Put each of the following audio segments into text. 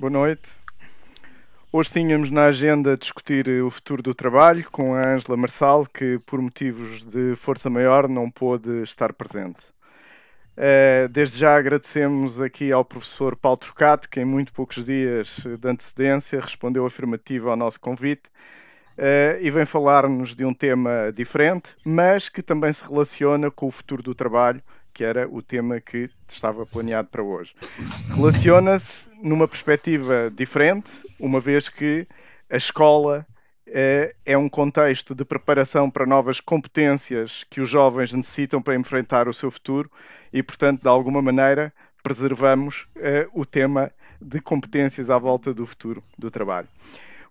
boa noite. Hoje tínhamos na agenda discutir o futuro do trabalho com a Ângela Marçal, que por motivos de força maior não pôde estar presente. Desde já agradecemos aqui ao professor Paulo Trocato, que em muito poucos dias de antecedência respondeu afirmativo ao nosso convite e vem falar-nos de um tema diferente, mas que também se relaciona com o futuro do trabalho, que era o tema que estava planeado para hoje. Relaciona-se numa perspectiva diferente, uma vez que a escola é um contexto de preparação para novas competências que os jovens necessitam para enfrentar o seu futuro e, portanto, de alguma maneira, preservamos o tema de competências à volta do futuro do trabalho.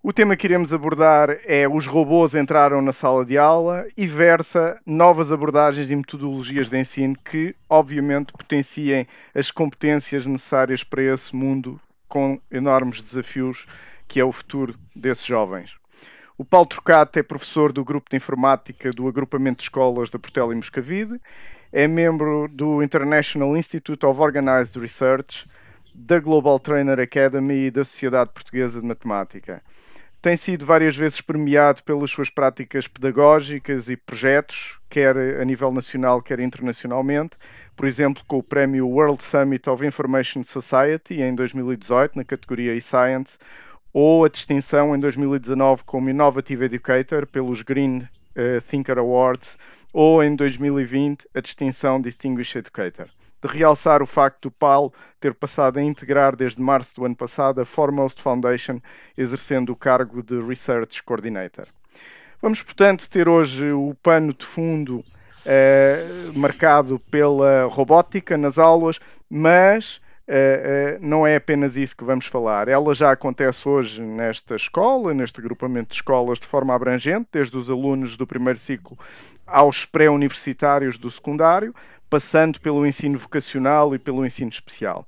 O tema que iremos abordar é os robôs entraram na sala de aula e versa novas abordagens e metodologias de ensino que, obviamente, potenciem as competências necessárias para esse mundo com enormes desafios que é o futuro desses jovens. O Paulo Trocato é professor do Grupo de Informática do Agrupamento de Escolas da Portela e Moscavide, é membro do International Institute of Organized Research, da Global Trainer Academy e da Sociedade Portuguesa de Matemática. Tem sido várias vezes premiado pelas suas práticas pedagógicas e projetos, quer a nível nacional, quer internacionalmente. Por exemplo, com o prémio World Summit of Information Society em 2018, na categoria e-Science, ou a distinção em 2019 como Innovative Educator pelos Green Thinker Awards, ou em 2020 a distinção Distinguished Educator. De realçar o facto do Paulo ter passado a integrar desde março do ano passado a Foremost Foundation, exercendo o cargo de Research Coordinator. Vamos, portanto, ter hoje o pano de fundo marcado pela robótica nas aulas, mas não é apenas isso que vamos falar. Ela já acontece hoje nesta escola, neste agrupamento de escolas, de forma abrangente, desde os alunos do primeiro ciclo aos pré-universitários do secundário, passando pelo ensino vocacional e pelo ensino especial.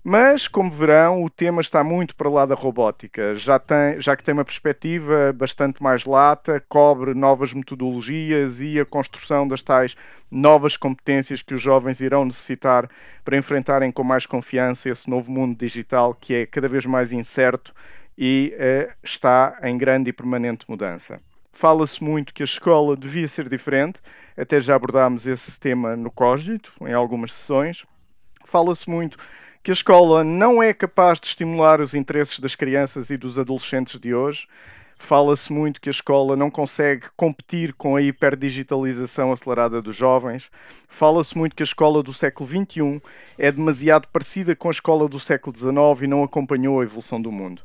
Mas, como verão, o tema está muito para lá da robótica, já que tem uma perspectiva bastante mais lata, cobre novas metodologias e a construção das tais novas competências que os jovens irão necessitar para enfrentarem com mais confiança esse novo mundo digital que é cada vez mais incerto e está em grande e permanente mudança. Fala-se muito que a escola devia ser diferente, até já abordámos esse tema no Cogito, em algumas sessões. Fala-se muito que a escola não é capaz de estimular os interesses das crianças e dos adolescentes de hoje. Fala-se muito que a escola não consegue competir com a hiperdigitalização acelerada dos jovens. Fala-se muito que a escola do século XXI é demasiado parecida com a escola do século XIX e não acompanhou a evolução do mundo.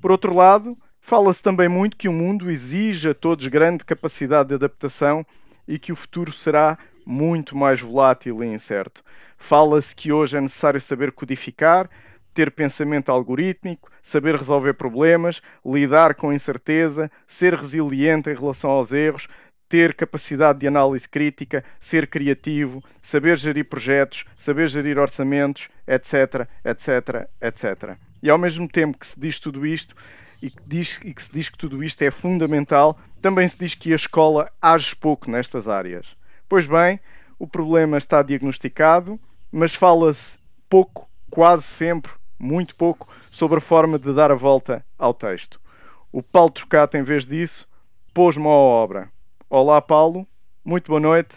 Por outro lado, fala-se também muito que o mundo exige a todos grande capacidade de adaptação e que o futuro será muito mais volátil e incerto. Fala-se que hoje é necessário saber codificar, ter pensamento algorítmico, saber resolver problemas, lidar com incerteza, ser resiliente em relação aos erros, ter capacidade de análise crítica, ser criativo, saber gerir projetos, saber gerir orçamentos, etc, etc, etc. E ao mesmo tempo que se diz tudo isto e que se diz que tudo isto é fundamental, também se diz que a escola age pouco nestas áreas. Pois bem, o problema está diagnosticado, mas fala-se pouco, quase sempre, muito pouco, sobre a forma de dar a volta ao texto. O Paulo Trocato, em vez disso, pôs-me à obra. Olá, Paulo, muito boa noite.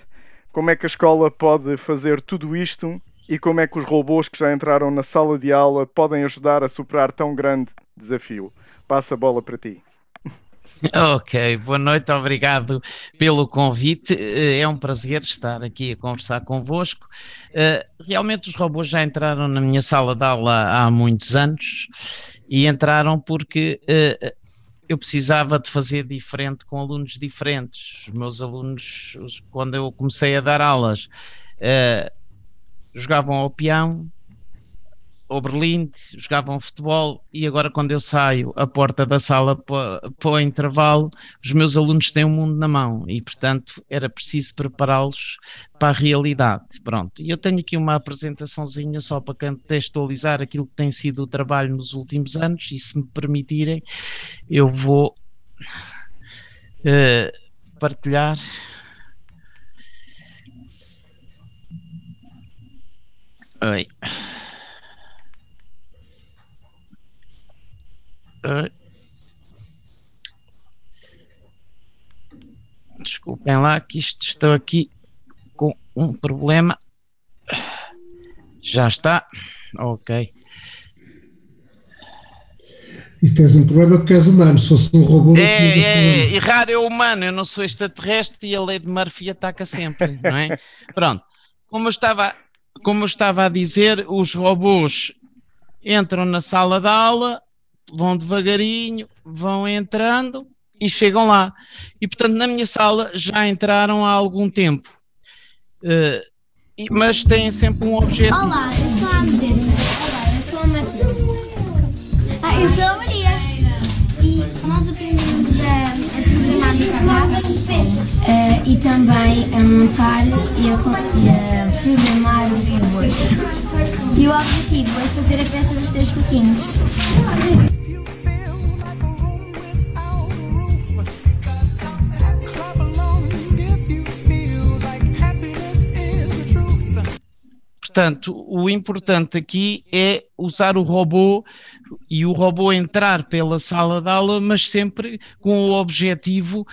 Como é que a escola pode fazer tudo isto e como é que os robôs que já entraram na sala de aula podem ajudar a superar tão grande desafio? Passa a bola para ti. Ok, boa noite, obrigado pelo convite. É um prazer estar aqui a conversar convosco. Realmente os robôs já entraram na minha sala de aula há muitos anos e entraram porque eu precisava de fazer diferente com alunos diferentes. Os meus alunos, quando eu comecei a dar aulas, jogavam ao peão, ao berlinde, jogavam futebol e agora quando eu saio à porta da sala para o intervalo, os meus alunos têm o mundo na mão e portanto era preciso prepará-los para a realidade. Pronto, e eu tenho aqui uma apresentaçãozinha só para contextualizar aquilo que tem sido o trabalho nos últimos anos e se me permitirem eu vou partilhar. Oi. Desculpem lá que estou aqui com um problema. Já está. Ok. E tens um problema porque és humano. Se fosse um robô... Errar é humano. Eu não sou extraterrestre e a lei de Murphy ataca sempre, não é? Pronto. Como eu estava a dizer, os robôs entram na sala de aula, vão devagarinho, vão entrando e chegam lá. E, portanto, na minha sala já entraram há algum tempo. Mas têm sempre um objetivo. Olá, eu sou a Andressa. Olá, eu sou a Matilde. Eu sou a Maria. E nós aprendemos a programar no teclado e também a montar e a programar os robôs. E o objetivo é fazer a peça dos três porquinhos. Portanto, o importante aqui é usar o robô e o robô entrar pela sala de aula, mas sempre com o objetivo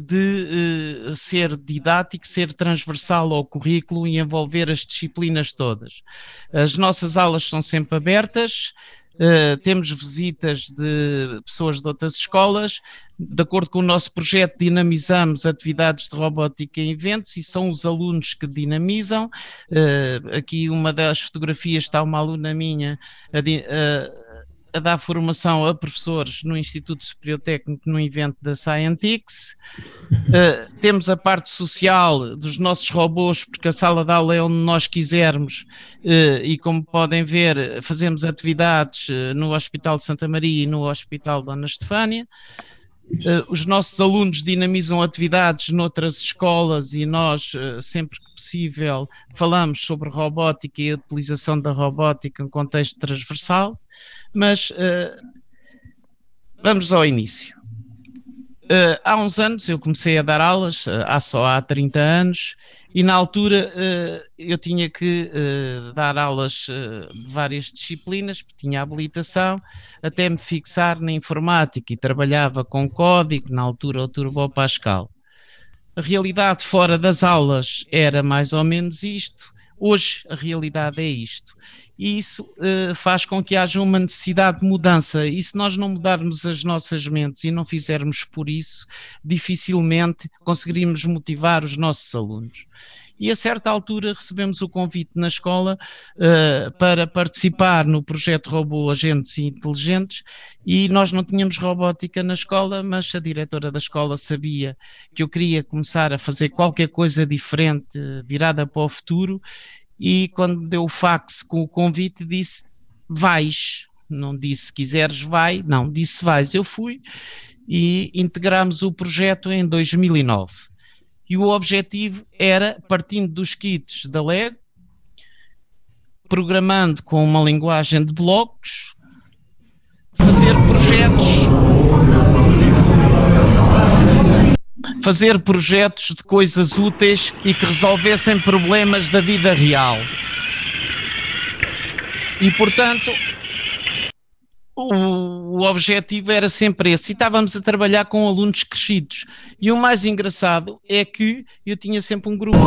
de ser didático, ser transversal ao currículo e envolver as disciplinas todas. As nossas aulas são sempre abertas. Temos visitas de pessoas de outras escolas. De acordo com o nosso projeto, dinamizamos atividades de robótica em eventos e são os alunos que dinamizam. Aqui uma das fotografias está uma aluna minha a dar formação a professores no Instituto Superior Técnico no evento da Scientix. Temos a parte social dos nossos robôs, porque a sala de aula é onde nós quisermos e, como podem ver, fazemos atividades no Hospital de Santa Maria e no Hospital Dona Estefânia. Os nossos alunos dinamizam atividades noutras escolas e nós, sempre que possível, falamos sobre robótica e a utilização da robótica em contexto transversal. Mas vamos ao início. Há uns anos eu comecei a dar aulas, há 30 anos, e na altura eu tinha que dar aulas de várias disciplinas, porque tinha habilitação, até me fixar na informática e trabalhava com código, na altura o Turbo Pascal. A realidade fora das aulas era mais ou menos isto, hoje a realidade é isto. E isso faz com que haja uma necessidade de mudança, e se nós não mudarmos as nossas mentes e não fizermos por isso, dificilmente conseguiríamos motivar os nossos alunos. E a certa altura recebemos o convite na escola para participar no projeto Robô Agentes Inteligentes, e nós não tínhamos robótica na escola, mas a diretora da escola sabia que eu queria começar a fazer qualquer coisa diferente, virada para o futuro. E quando deu o fax com o convite disse, vais, não disse se quiseres vai, não, disse vais. Eu fui e integramos o projeto em 2009. E o objetivo era, partindo dos kits da Lego, programando com uma linguagem de blocos, fazer projetos de coisas úteis e que resolvessem problemas da vida real. E, portanto, o objetivo era sempre esse. E estávamos a trabalhar com alunos crescidos. E o mais engraçado é que eu tinha sempre um grupo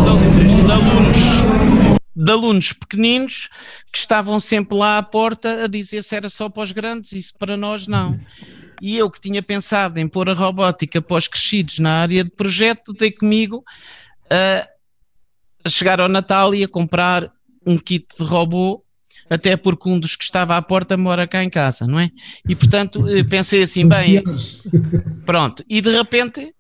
de alunos pequeninos que estavam sempre lá à porta a dizer se era só para os grandes e se para nós não. E eu, que tinha pensado em pôr a robótica para os crescidos na área de projeto, dei comigo a chegar ao Natal e a comprar um kit de robô, até porque um dos que estava à porta mora cá em casa, não é? E, portanto, pensei assim, bem, pronto. E, de repente,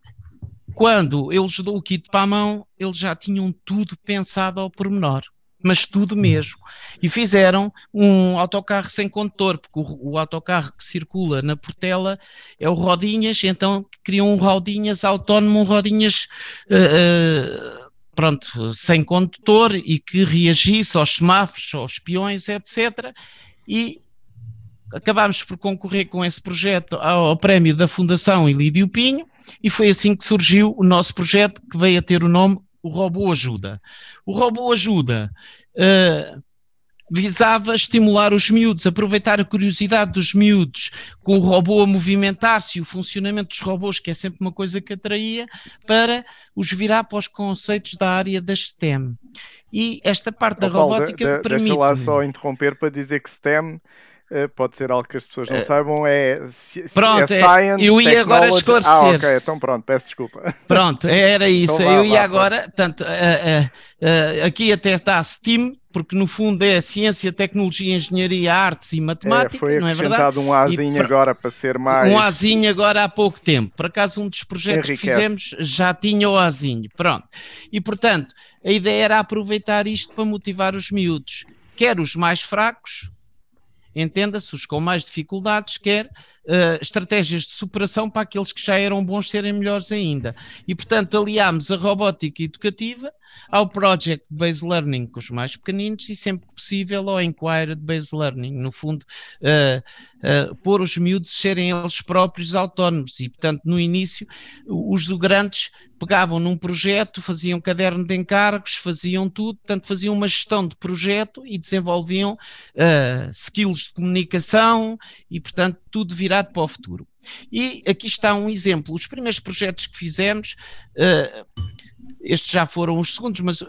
quando eles dão o kit para a mão, eles já tinham tudo pensado ao pormenor. Mas tudo mesmo. E fizeram um autocarro sem condutor, porque o autocarro que circula na Portela é o Rodinhas, então criam um Rodinhas autónomo, um Rodinhas sem condutor e que reagisse aos semáforos, aos peões, etc. E acabámos por concorrer com esse projeto ao prémio da Fundação Ilídio Pinho, e foi assim que surgiu o nosso projeto, que veio a ter o nome O Robô Ajuda. O Robô Ajuda visava estimular os miúdos, aproveitar a curiosidade dos miúdos com o robô a movimentar-se e o funcionamento dos robôs, que é sempre uma coisa que atraía, para os virar para os conceitos da área da STEM. E esta parte da robótica permite... Deixa lá só interromper para dizer que STEM... pode ser algo que as pessoas não saibam, pronto, é Science, eu ia agora esclarecer. Ok, então pronto, peço desculpa. Pronto, era isso, então eu ia agora, portanto, aqui até está STEAM, porque no fundo é Ciência, Tecnologia, Engenharia, Artes e Matemática, foi não é verdade? acrescentado um azinho agora para ser mais... Um azinho agora há pouco tempo, por acaso um dos projetos que fizemos já tinha o azinho, pronto. E portanto, a ideia era aproveitar isto para motivar os miúdos, quer os mais fracos, entenda-se, os com mais dificuldades, quer estratégias de superação para aqueles que já eram bons serem melhores ainda. E, portanto, aliámos a robótica educativa ao Project Based Learning com os mais pequeninos e, sempre que possível, ao Inquired Based Learning. No fundo, pôr os miúdos serem eles próprios autónomos. E, portanto, no início, os do grandes pegavam num projeto, faziam caderno de encargos, faziam tudo, portanto, faziam uma gestão de projeto e desenvolviam skills de comunicação e, portanto, tudo virado para o futuro. E aqui está um exemplo. Os primeiros projetos que fizemos, estes já foram os segundos, mas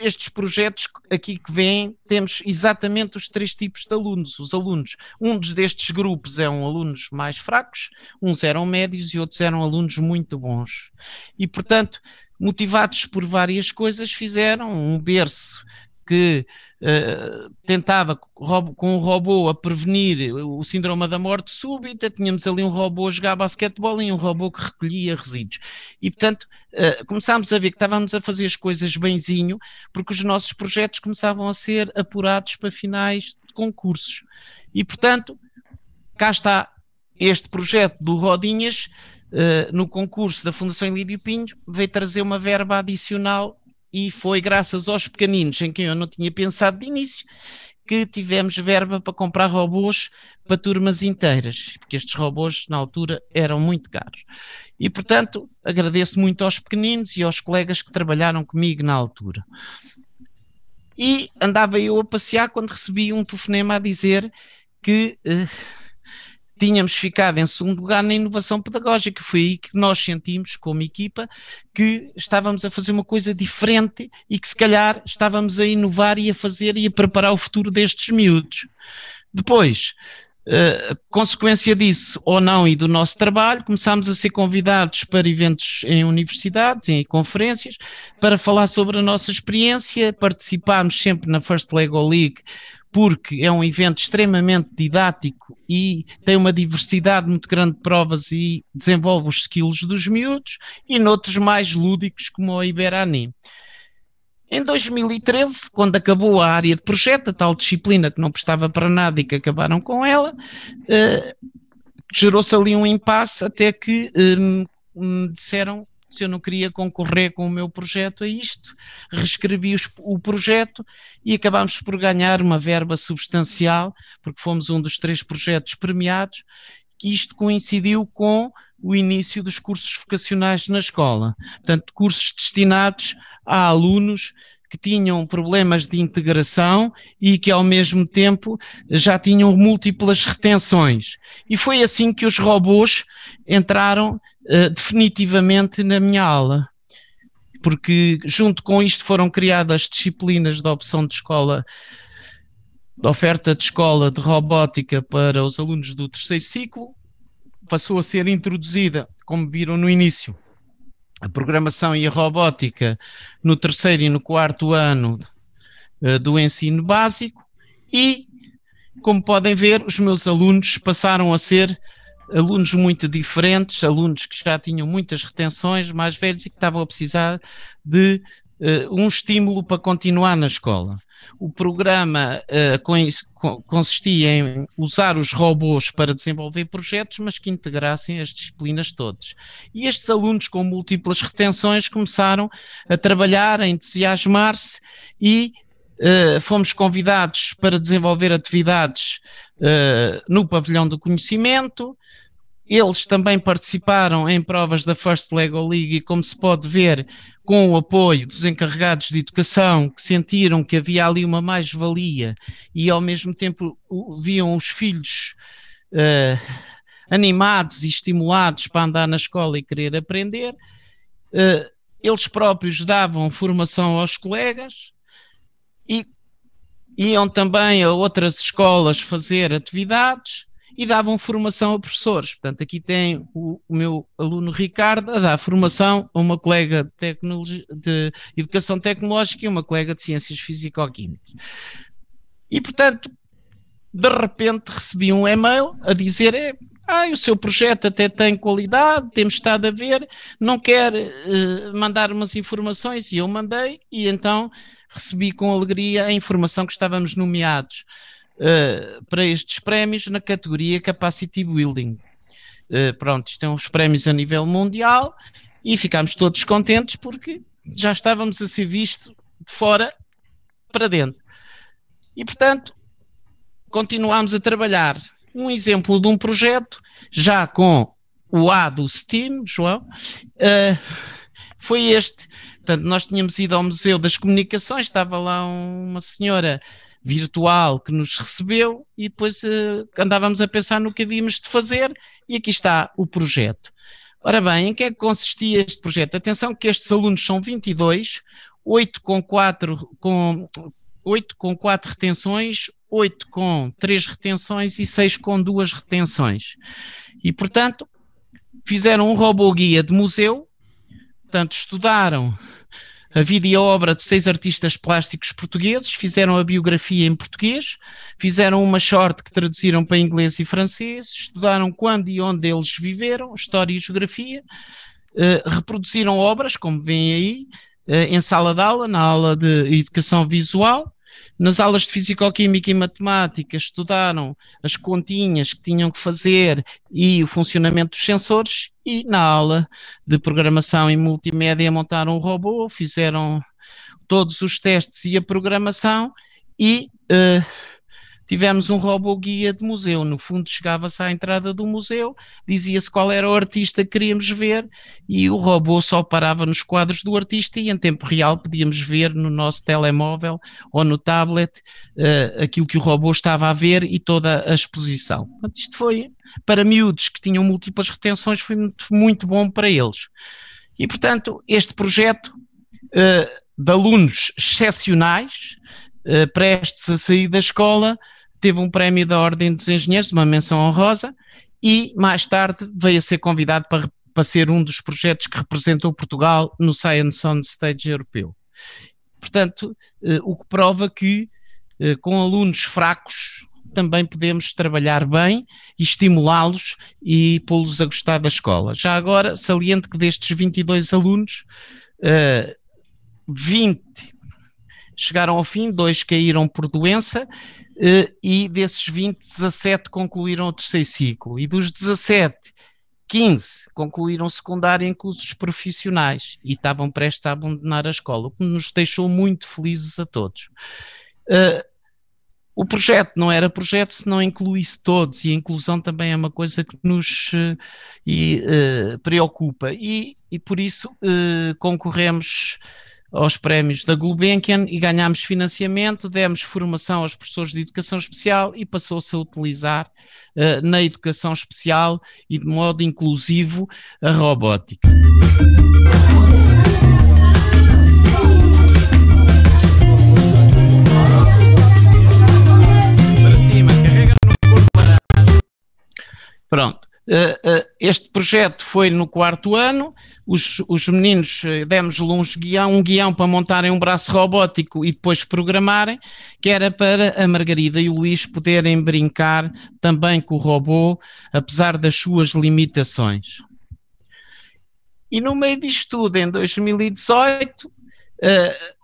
estes projetos aqui que vêm, temos exatamente os 3 tipos de alunos. Os alunos, um destes grupos eram alunos mais fracos, uns eram médios e outros eram alunos muito bons. E, portanto, motivados por várias coisas, fizeram um berço que tentava com um robô a prevenir o síndrome da morte súbita. Tínhamos ali um robô a jogar basquetebol e um robô que recolhia resíduos. E, portanto, começámos a ver que estávamos a fazer as coisas benzinho, porque os nossos projetos começavam a ser apurados para finais de concursos. E, portanto, cá está este projeto do Rodinhas, no concurso da Fundação Lídio Pinho, veio trazer uma verba adicional. E foi graças aos pequeninos, em quem eu não tinha pensado de início, que tivemos verba para comprar robôs para turmas inteiras, porque estes robôs na altura eram muito caros. E, portanto, agradeço muito aos pequeninos e aos colegas que trabalharam comigo na altura. E andava eu a passear quando recebi um telefonema a dizer que... tínhamos ficado em segundo lugar na inovação pedagógica. Foi aí que nós sentimos, como equipa, que estávamos a fazer uma coisa diferente e que se calhar estávamos a inovar e a fazer e a preparar o futuro destes miúdos. Depois, consequência disso ou não e do nosso trabalho, começámos a ser convidados para eventos em universidades, em conferências, para falar sobre a nossa experiência. Participámos sempre na First Lego League, porque é um evento extremamente didático e tem uma diversidade muito grande de provas e desenvolve os skills dos miúdos, e noutros mais lúdicos, como o Iberani. Em 2013, quando acabou a área de projeto, a tal disciplina que não prestava para nada e que acabaram com ela, gerou-se ali um impasse até que me disseram se eu não queria concorrer com o meu projeto a isto. Reescrevi o projeto e acabámos por ganhar uma verba substancial, porque fomos um dos 3 projetos premiados. Isto coincidiu com o início dos cursos vocacionais na escola. Portanto, cursos destinados a alunos que tinham problemas de integração e que, ao mesmo tempo, já tinham múltiplas retenções. E foi assim que os robôs entraram definitivamente na minha aula, porque junto com isto foram criadas disciplinas de opção de escola, de oferta de escola de robótica para os alunos do 3º ciclo. Passou a ser introduzida, como viram no início, a programação e a robótica no 3º e no 4º ano do ensino básico e, como podem ver, os meus alunos passaram a ser alunos muito diferentes, alunos que já tinham muitas retenções, mais velhos e que estavam a precisar de um estímulo para continuar na escola. O programa consistia em usar os robôs para desenvolver projetos, mas que integrassem as disciplinas todas. E estes alunos com múltiplas retenções começaram a trabalhar, a entusiasmar-se e fomos convidados para desenvolver atividades no pavilhão do conhecimento, Eles também participaram em provas da First Lego League e, como se pode ver, com o apoio dos encarregados de educação, que sentiram que havia ali uma mais-valia e ao mesmo tempo viam os filhos animados e estimulados para andar na escola e querer aprender. Eles próprios davam formação aos colegas e iam também a outras escolas fazer atividades e davam formação a professores. Portanto, aqui tem o meu aluno Ricardo a dar formação a uma colega de Educação Tecnológica e uma colega de Ciências Físico-Químicas. E, portanto, de repente recebi um e-mail a dizer: o seu projeto até tem qualidade, temos estado a ver, não quer mandar umas informações? E eu mandei, e então recebi com alegria a informação que estávamos nomeados para estes prémios na categoria Capacity Building. Pronto, isto é uns prémios a nível mundial e ficámos todos contentes porque já estávamos a ser vistos de fora para dentro. E, portanto, continuámos a trabalhar. Um exemplo de um projeto, já com o A do STEAM, João, foi este. Portanto, nós tínhamos ido ao Museu das Comunicações, estava lá uma senhora virtual que nos recebeu e depois andávamos a pensar no que havíamos de fazer e aqui está o projeto. Ora bem, em que é que consistia este projeto? Atenção que estes alunos são 22, 8 com 4 retenções, 8 com 3 retenções e 6 com 2 retenções. E, portanto, fizeram um robô guia de museu, portanto, estudaram a vida e a obra de 6 artistas plásticos portugueses, fizeram a biografia em português, fizeram uma short que traduziram para inglês e francês, estudaram quando e onde eles viveram, história e geografia, reproduziram obras, como veem aí, em sala de aula, na aula de educação visual. Nas aulas de Físico-Química e Matemática estudaram as continhas que tinham que fazer e o funcionamento dos sensores, e na aula de Programação e Multimédia montaram um robô, fizeram todos os testes e a programação e tivemos um robô guia de museu. No fundo, chegava-se à entrada do museu, dizia-se qual era o artista que queríamos ver e o robô só parava nos quadros do artista e em tempo real podíamos ver no nosso telemóvel ou no tablet aquilo que o robô estava a ver e toda a exposição. Portanto, isto foi, para miúdos que tinham múltiplas retenções, foi muito bom para eles. E, portanto, este projeto de alunos excepcionais, prestes a sair da escola, teve um prémio da Ordem dos Engenheiros, uma menção honrosa, e mais tarde veio a ser convidado para ser um dos projetos que representou Portugal no Science on Stage europeu. Portanto, o que prova que com alunos fracos também podemos trabalhar bem e estimulá-los e pô-los a gostar da escola. Já agora, saliento que destes 22 alunos, 20 chegaram ao fim, 2 caíram por doença e desses 20, 17 concluíram o terceiro ciclo e dos 17, 15 concluíram secundário em cursos profissionais e estavam prestes a abandonar a escola, o que nos deixou muito felizes a todos. O projeto não era projeto se não incluísse todos, e a inclusão também é uma coisa que nos preocupa e por isso concorremos aos prémios da Gulbenkian e ganhámos financiamento, demos formação aos professores de educação especial e passou-se a utilizar na educação especial e de modo inclusivo a robótica. Para cima, carrega no corpo laranja. Pronto. Este projeto foi no 4º ano, os meninos demos-lhe um guião para montarem um braço robótico e depois programarem, que era para a Margarida e o Luís poderem brincar também com o robô, apesar das suas limitações. E no meio disto tudo, em 2018,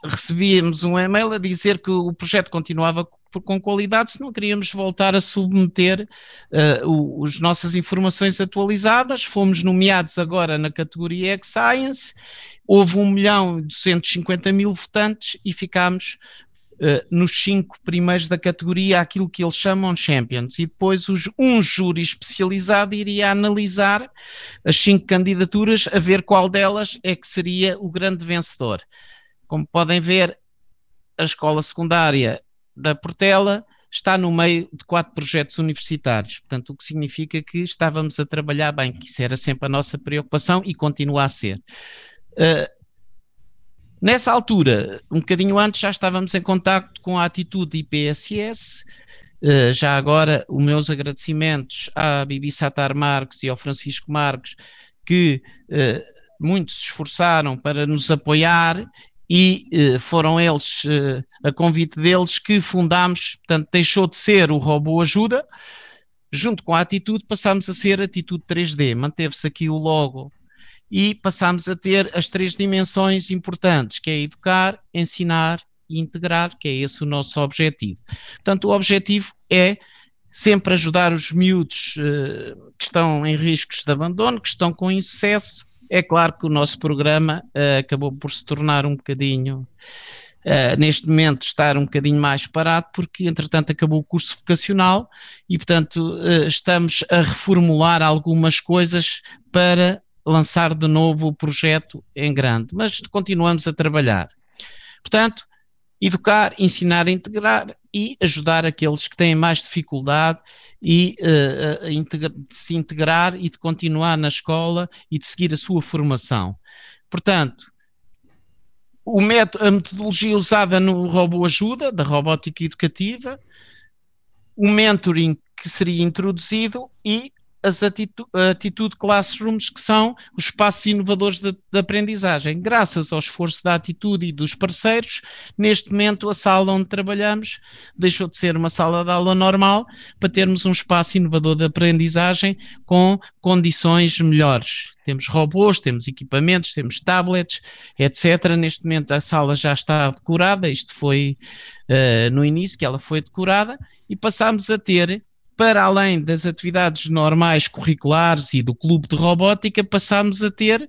recebíamos um e-mail a dizer que o projeto continuava com qualidade, se não queríamos voltar a submeter as nossas informações atualizadas. Fomos nomeados agora na categoria X-Science, houve 1.250.000 votantes e ficámos nos 5 primeiros da categoria aquilo que eles chamam Champions, e depois um júri especializado iria analisar as 5 candidaturas a ver qual delas é que seria o grande vencedor. Como podem ver, a escola secundária da Portela está no meio de 4 projetos universitários, portanto, o que significa que estávamos a trabalhar bem, que isso era sempre a nossa preocupação e continua a ser. Nessa altura, um bocadinho antes, já estávamos em contacto com a Atitude IPSS. Já agora, os meus agradecimentos à Bibi Sattar Marques e ao Francisco Marques, que muito se esforçaram para nos apoiar, e foram eles, a convite deles, que fundámos, portanto, deixou de ser o Robô Ajuda, junto com a Atitude passámos a ser Atitude 3D, manteve-se aqui o logo, e passámos a ter as 3 dimensões importantes, que é educar, ensinar e integrar, que é esse o nosso objetivo. Portanto, o objetivo é sempre ajudar os miúdos que estão em riscos de abandono, que estão com insucesso. É claro que o nosso programa acabou por se tornar um bocadinho, neste momento, estar um bocadinho mais parado, porque, entretanto, acabou o curso vocacional e, portanto, estamos a reformular algumas coisas para lançar de novo o projeto em grande, mas continuamos a trabalhar. Portanto, educar, ensinar a integrar e ajudar aqueles que têm mais dificuldade e de se integrar e de continuar na escola e de seguir a sua formação. Portanto, a metodologia usada no Robô Ajuda, da robótica educativa, o mentoring que seria introduzido e as Atitude Classrooms, que são os espaços inovadores de aprendizagem. Graças ao esforço da Atitude e dos parceiros, neste momento a sala onde trabalhamos deixou de ser uma sala de aula normal para termos um espaço inovador de aprendizagem com condições melhores. Temos robôs, temos equipamentos, temos tablets, etc. Neste momento a sala já está decorada, isto foi no início que ela foi decorada, e passámos a ter, para além das atividades normais curriculares e do clube de robótica, passámos a ter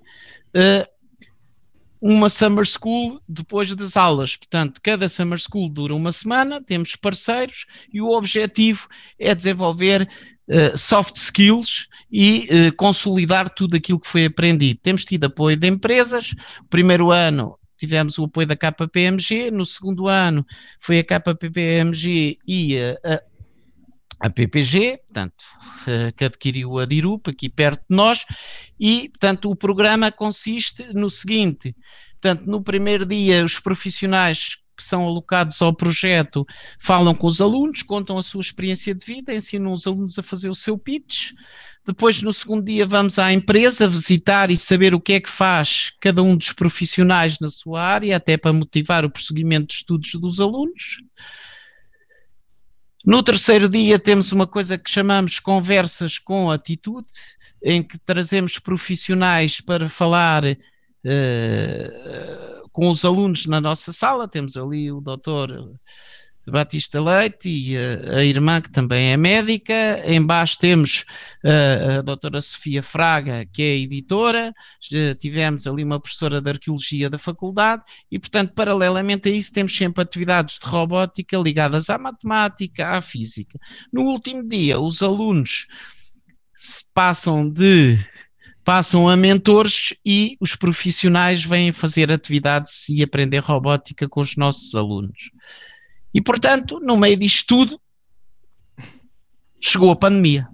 uma Summer School depois das aulas. Portanto, cada Summer School dura uma semana, temos parceiros e o objetivo é desenvolver soft skills e consolidar tudo aquilo que foi aprendido. Temos tido apoio de empresas. O primeiro ano tivemos o apoio da KPMG, no segundo ano foi a KPMG e a PPG, portanto, que adquiriu a Dirup, aqui perto de nós, e, portanto, o programa consiste no seguinte: portanto, no primeiro dia, os profissionais que são alocados ao projeto falam com os alunos, contam a sua experiência de vida, ensinam os alunos a fazer o seu pitch. Depois, no segundo dia, vamos à empresa visitar e saber o que é que faz cada um dos profissionais na sua área, até para motivar o prosseguimento de estudos dos alunos. No terceiro dia temos uma coisa que chamamos conversas com atitude, em que trazemos profissionais para falar com os alunos na nossa sala. Temos ali o Dr. Batista Leite e a irmã, que também é médica. Em baixo temos a doutora Sofia Fraga, que é editora. Tivemos ali uma professora de arqueologia da faculdade e, portanto, paralelamente a isso, temos sempre atividades de robótica ligadas à matemática, à física. No último dia, os alunos passam a mentores e os profissionais vêm fazer atividades e aprender robótica com os nossos alunos. E, portanto, no meio disto tudo, chegou a pandemia.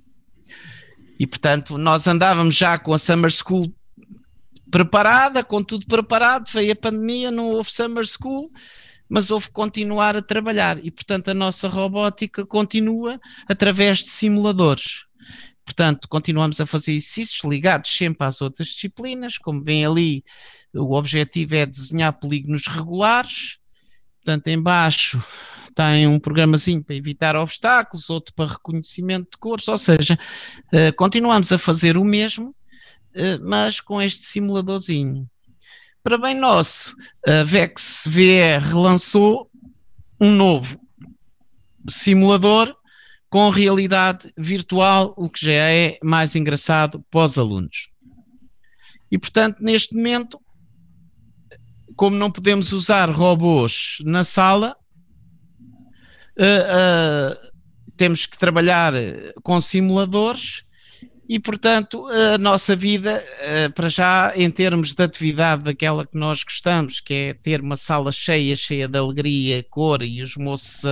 E, portanto, nós andávamos já com a Summer School preparada, com tudo preparado, veio a pandemia, não houve Summer School, mas houve que continuar a trabalhar. E, portanto, a nossa robótica continua através de simuladores. Portanto, continuamos a fazer exercícios ligados sempre às outras disciplinas. Como vem ali, o objetivo é desenhar polígonos regulares. Portanto, em baixo tem um programazinho para evitar obstáculos, outro para reconhecimento de cores, ou seja, continuamos a fazer o mesmo, mas com este simuladorzinho. Para bem nosso, a Vex VR lançou um novo simulador com realidade virtual, o que já é mais engraçado para os alunos. E, portanto, neste momento, como não podemos usar robôs na sala, temos que trabalhar com simuladores e, portanto, a nossa vida, para já, em termos de atividade daquela que nós gostamos, que é ter uma sala cheia de alegria, cor e os moços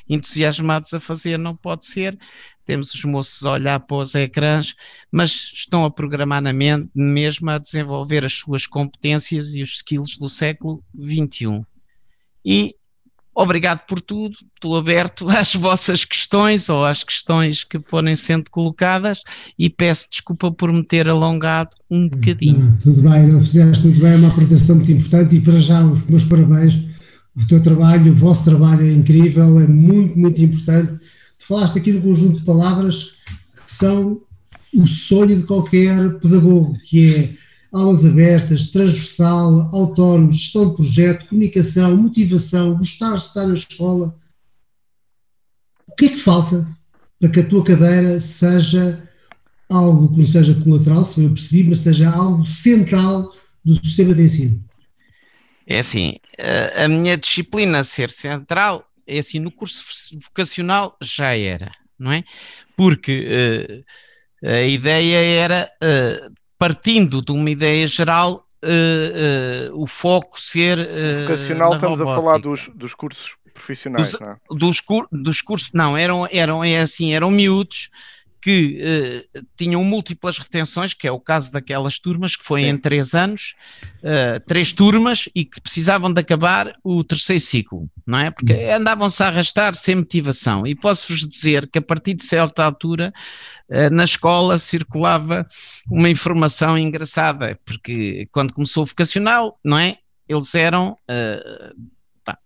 entusiasmados a fazer, não pode ser. Temos os moços a olhar para os ecrãs, mas estão a programar na mente mesmo a desenvolver as suas competências e os skills do século XXI. E obrigado por tudo, estou aberto às vossas questões ou às questões que forem sendo colocadas e peço desculpa por me ter alongado um bocadinho. Não, tudo bem, não fizeste muito bem, é uma apresentação muito importante e para já os meus parabéns. O teu trabalho, o vosso trabalho é incrível, é muito, muito importante. Tu falaste aqui num conjunto de palavras que são o sonho de qualquer pedagogo, que é aulas abertas, transversal, autónomo, gestão de projeto, comunicação, motivação, gostar de estar na escola. O que é que falta para que a tua cadeira seja algo que não seja colateral, se eu percebi, mas seja algo central do sistema de ensino? É assim, a minha disciplina ser central, é assim, no curso vocacional já era, não é? Porque a ideia era... partindo de uma ideia geral, o foco ser vocacional, estamos robótica. a falar dos cursos profissionais, não é? Dos cursos, não, eram miúdos que tinham múltiplas retenções, que é o caso daquelas turmas, que foi em 3 anos, 3 turmas, e que precisavam de acabar o 3º ciclo, não é? Porque andavam-se a arrastar sem motivação, e posso-vos dizer que a partir de certa altura, na escola circulava uma informação engraçada, porque quando começou o vocacional, não é? Eles eram...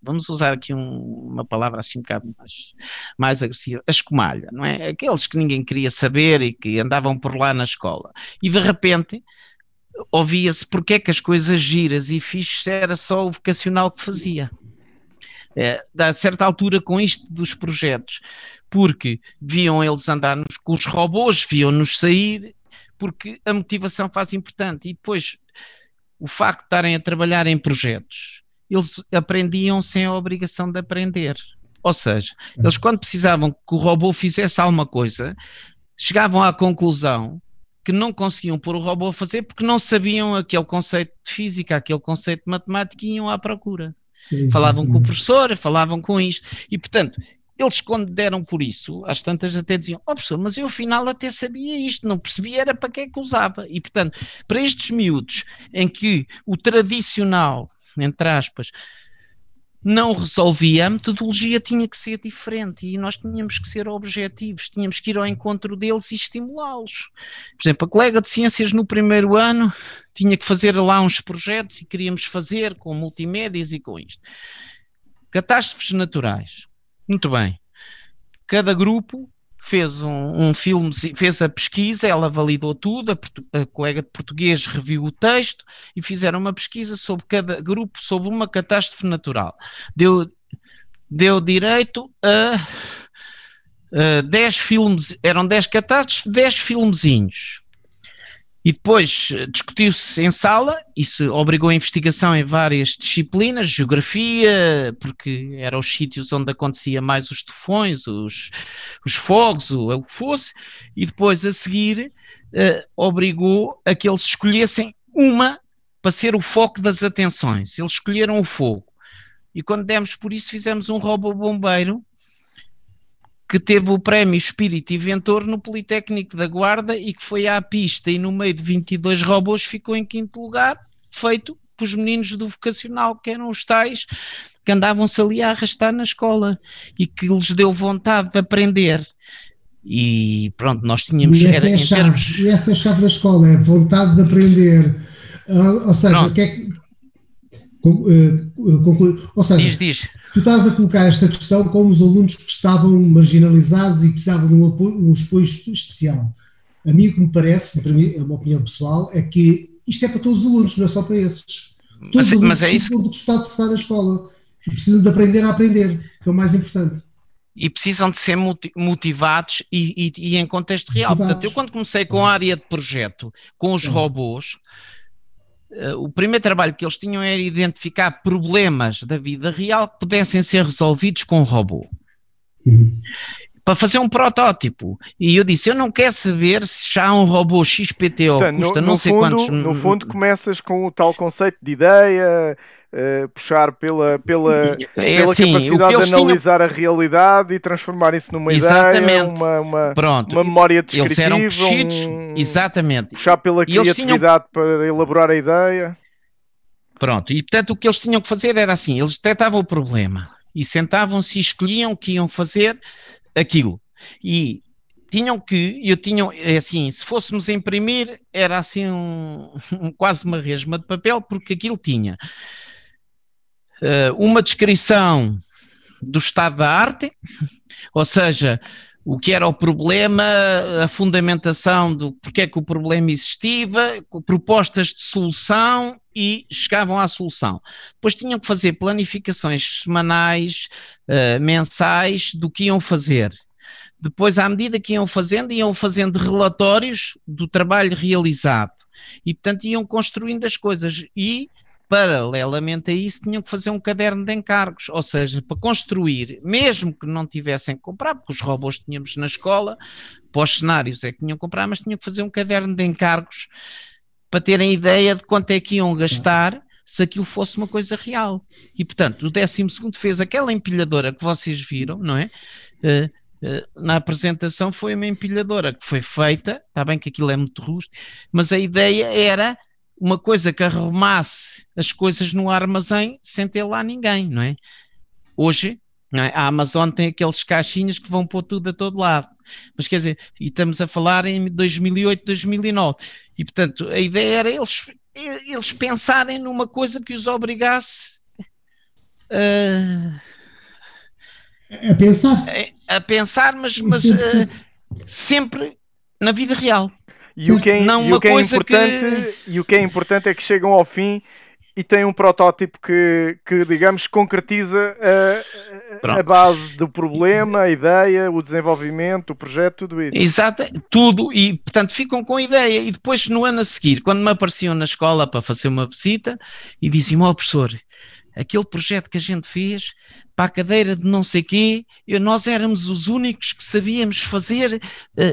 vamos usar aqui uma palavra assim um bocado mais agressiva, a escumalha, não é? Aqueles que ninguém queria saber e que andavam por lá na escola. E de repente ouvia-se porque é que as coisas giras e fixes era só o vocacional que fazia. A certa altura com isto dos projetos, porque viam eles andar com os robôs, viam-nos sair, porque a motivação faz importante. E depois o facto de estarem a trabalhar em projetos, eles aprendiam sem a obrigação de aprender. Ou seja, eles quando precisavam que o robô fizesse alguma coisa, chegavam à conclusão que não conseguiam pôr o robô a fazer porque não sabiam aquele conceito de física, aquele conceito de matemática e iam à procura. Falavam com o professor, falavam com isto. E, portanto, eles quando deram por isso, às tantas até diziam, professor, mas eu afinal até sabia isto, não percebia era para que é que usava. E, portanto, para estes miúdos em que o tradicional, entre aspas, não resolvia, a metodologia tinha que ser diferente e nós tínhamos que ser objetivos, tínhamos que ir ao encontro deles e estimulá-los. Por exemplo, a colega de ciências no primeiro ano tinha que fazer lá uns projetos e queríamos fazer com multimédias e com isto. Catástrofes naturais. Muito bem. Cada grupo fez um filme, fez a pesquisa, ela validou tudo, a colega de português reviu o texto e fizeram uma pesquisa sobre cada grupo, sobre uma catástrofe natural. Deu direito a 10 filmes, eram 10 catástrofes, 10 filmezinhos. E depois discutiu-se em sala, isso obrigou a investigação em várias disciplinas, geografia, porque eram os sítios onde acontecia mais os tufões, os fogos, o que fosse, e depois a seguir obrigou a que eles escolhessem uma para ser o foco das atenções. Eles escolheram o fogo. E quando demos por isso fizemos um robô bombeiro, que teve o prémio Espírito Inventor no Politécnico da Guarda e que foi à pista e no meio de 22 robôs ficou em 5º lugar, feito pelos meninos do vocacional, que eram os tais que andavam-se ali a arrastar na escola e que lhes deu vontade de aprender. E pronto, nós tínhamos... E essa é a chave, e essa é a chave da escola, é vontade de aprender. Ou seja, o que é que... ou seja, diz. Tu estás a colocar esta questão como os alunos que estavam marginalizados e precisavam de um apoio especial. A mim o que me parece, para mim, é uma opinião pessoal, é que isto é para todos os alunos, não é só para esses. Todos os alunos mas é isso precisam de gostar de estar na escola e precisam de aprender a aprender, que é o mais importante. E precisam de ser motivados e em contexto real. Portanto, eu quando comecei com a área de projeto, com os robôs, o primeiro trabalho que eles tinham era identificar problemas da vida real que pudessem ser resolvidos com um robô. para fazer um protótipo. E eu disse, eu não quero saber se já há um robô XPTO, Portanto, custa não sei quantos... No fundo começas com o tal conceito de ideia, puxar pela assim, capacidade de analisar a realidade e transformar isso numa ideia, uma memória descritiva, eles eram crescidos, exatamente. Puxar pela criatividade para elaborar a ideia. Pronto, e portanto o que eles tinham que fazer era assim, eles detectavam o problema e sentavam-se e escolhiam que iam fazer aquilo. E assim, se fôssemos imprimir, era assim quase uma resma de papel, porque aquilo tinha uma descrição do estado da arte, ou seja, o que era o problema, a fundamentação do porque é que o problema existia, propostas de solução e chegavam à solução. Depois tinham que fazer planificações semanais, mensais do que iam fazer. Depois, à medida que iam fazendo relatórios do trabalho realizado. E, portanto, iam construindo as coisas e, paralelamente a isso, tinham que fazer um caderno de encargos, ou seja, para construir, mesmo que não tivessem que comprar, porque os robôs tínhamos na escola, para os cenários é que tinham que comprar, mas tinham que fazer um caderno de encargos para terem ideia de quanto é que iam gastar se aquilo fosse uma coisa real. E, portanto, o 12º fez aquela empilhadora que vocês viram, não é? Na apresentação foi uma empilhadora que foi feita, está bem que aquilo é muito rústico, mas a ideia era uma coisa que arrumasse as coisas no armazém sem ter lá ninguém, não é? Hoje, não é? A Amazon tem aqueles caixinhas que vão pôr tudo a todo lado. Mas quer dizer, e estamos a falar em 2008, 2009. E portanto, a ideia era eles pensarem numa coisa que os obrigasse a pensar, mas sempre na vida real. E o que é importante é que chegam ao fim e têm um protótipo que digamos, concretiza a base do problema, a ideia, o desenvolvimento, o projeto, tudo isso. Exato, tudo, e portanto ficam com a ideia. E depois, no ano a seguir, quando me apareciam na escola para fazer uma visita e diziam, professor, aquele projeto que a gente fez para a cadeira de não sei quê, nós éramos os únicos que sabíamos fazer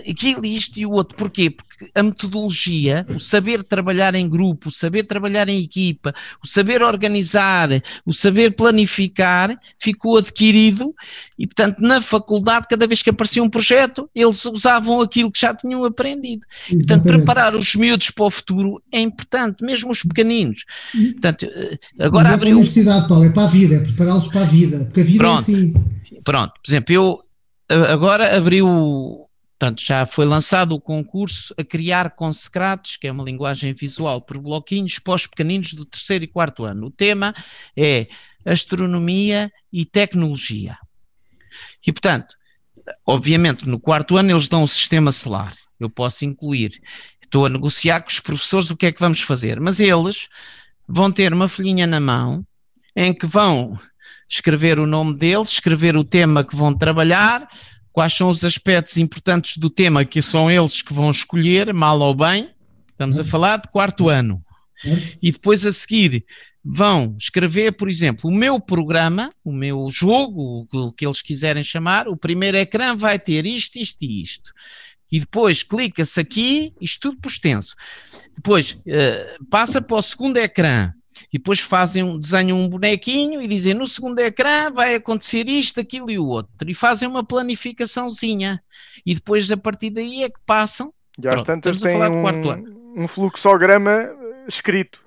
aquilo, isto e o outro. Porquê? Porque a metodologia, o saber trabalhar em grupo, o saber trabalhar em equipa, o saber organizar, o saber planificar, ficou adquirido e, portanto, na faculdade, cada vez que aparecia um projeto, eles usavam aquilo que já tinham aprendido. Exatamente. Portanto, preparar os miúdos para o futuro é importante, mesmo os pequeninos. Portanto, agora não é para a universidade, Paulo, é para a vida, é prepará-los para a vida. Porque a vida é assim. Pronto, por exemplo, eu agora portanto, já foi lançado o concurso a criar com Scratch, que é uma linguagem visual por bloquinhos, para os pequeninos do 3º e 4º ano. O tema é astronomia e tecnologia. E, portanto, obviamente, no 4º ano eles dão o sistema solar. Eu posso incluir. Estou a negociar com os professores o que é que vamos fazer. Mas eles vão ter uma folhinha na mão em que vão escrever o nome deles, escrever o tema que vão trabalhar, quais são os aspectos importantes do tema que são eles que vão escolher, mal ou bem. Estamos a falar de 4º ano. E depois a seguir vão escrever, por exemplo, o meu programa, o meu jogo, o que eles quiserem chamar, o primeiro ecrã vai ter isto, isto e isto. E depois clica-se aqui, isto tudo por extenso. Depois passa para o segundo ecrã. E depois desenham um bonequinho e dizem no segundo ecrã vai acontecer isto, aquilo e o outro. E fazem uma planificaçãozinha. E depois a partir daí é que passam. E às tantas tem um fluxograma escrito,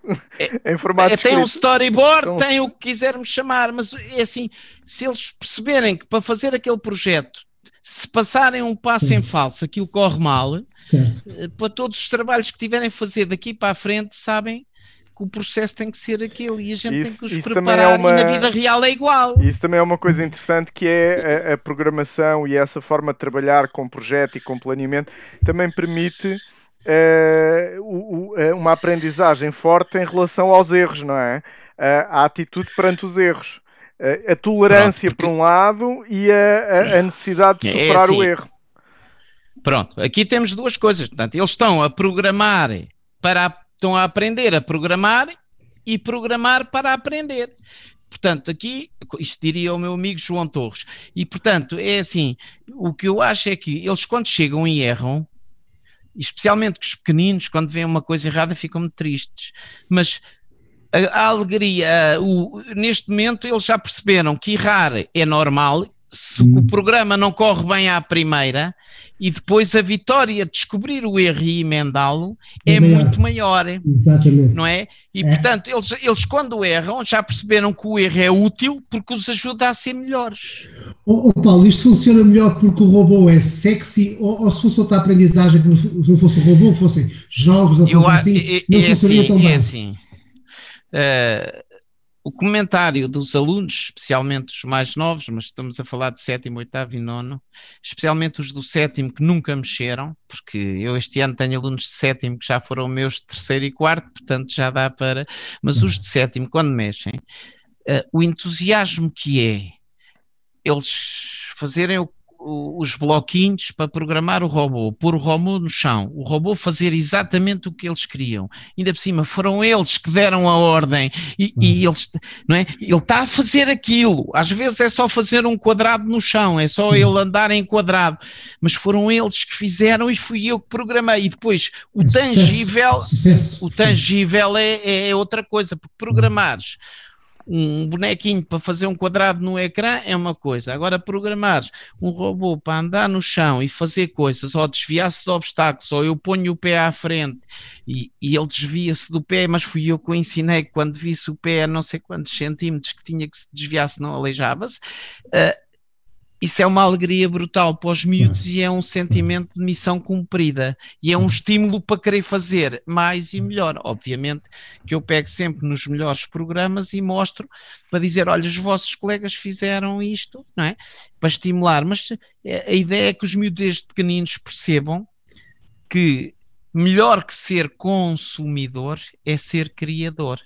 em formato escrito. Tem um storyboard, então, tem o que quisermos chamar, mas é assim, se eles perceberem que para fazer aquele projeto, se passarem um passo em falso, aquilo corre mal, para todos os trabalhos que tiverem a fazer daqui para a frente, sabem que o processo tem que ser aquele e a gente tem que os preparar e na vida real é igual. Isso também é uma coisa interessante que é a programação e essa forma de trabalhar com projeto e com planeamento também permite uma aprendizagem forte em relação aos erros, não é? A atitude perante os erros. A tolerância por um lado e a necessidade de superar o erro. Pronto, aqui temos duas coisas. Portanto, eles estão a programar estão a aprender a programar e programar para aprender. portanto, aqui, isto diria o meu amigo João Torres, e portanto, é assim, o que eu acho é que eles quando chegam e erram, especialmente que os pequeninos, quando veem uma coisa errada, ficam muito tristes, mas a alegria, neste momento eles já perceberam que errar é normal, se o programa não corre bem à primeira, e depois a vitória de descobrir o erro e emendá-lo é muito maior. Exatamente. Não é? E portanto, eles quando erram já perceberam que o erro é útil porque os ajuda a ser melhores. Paulo, isto funciona melhor porque o robô é sexy ou se fosse outra aprendizagem, que não fosse o robô, que fossem jogos ou coisas assim, não funcionaria tão bem? É assim. O comentário dos alunos, especialmente os mais novos, mas estamos a falar de 7º, 8º e 9º, especialmente os do 7º que nunca mexeram, porque eu este ano tenho alunos de 7º que já foram meus de 3º e 4º, portanto já dá para... Mas os de 7º, quando mexem, o entusiasmo que é eles fazerem os bloquinhos para programar o robô, pôr o robô no chão, o robô fazer exatamente o que eles queriam. Ainda por cima, foram eles que deram a ordem e eles, não é? Ele está a fazer aquilo. Às vezes é só fazer um quadrado no chão, é só ele andar em quadrado. Mas foram eles que fizeram e fui eu que programei. E depois o tangível, sucesso. O tangível é outra coisa, porque programares um bonequinho para fazer um quadrado no ecrã é uma coisa, agora programares um robô para andar no chão e fazer coisas, ou desviar-se de obstáculos, ou eu ponho o pé à frente e ele desvia-se do pé, mas fui eu que o ensinei que quando visse o pé a não sei quantos centímetros que tinha que se desviar se não aleijava-se. Isso é uma alegria brutal para os miúdos e é um sentimento de missão cumprida e é um estímulo para querer fazer mais e melhor. Obviamente que eu pego sempre nos melhores programas e mostro para dizer, olha, os vossos colegas fizeram isto, não é? Para estimular, mas a ideia é que os miúdos desde pequeninos percebam que melhor que ser consumidor é ser criador.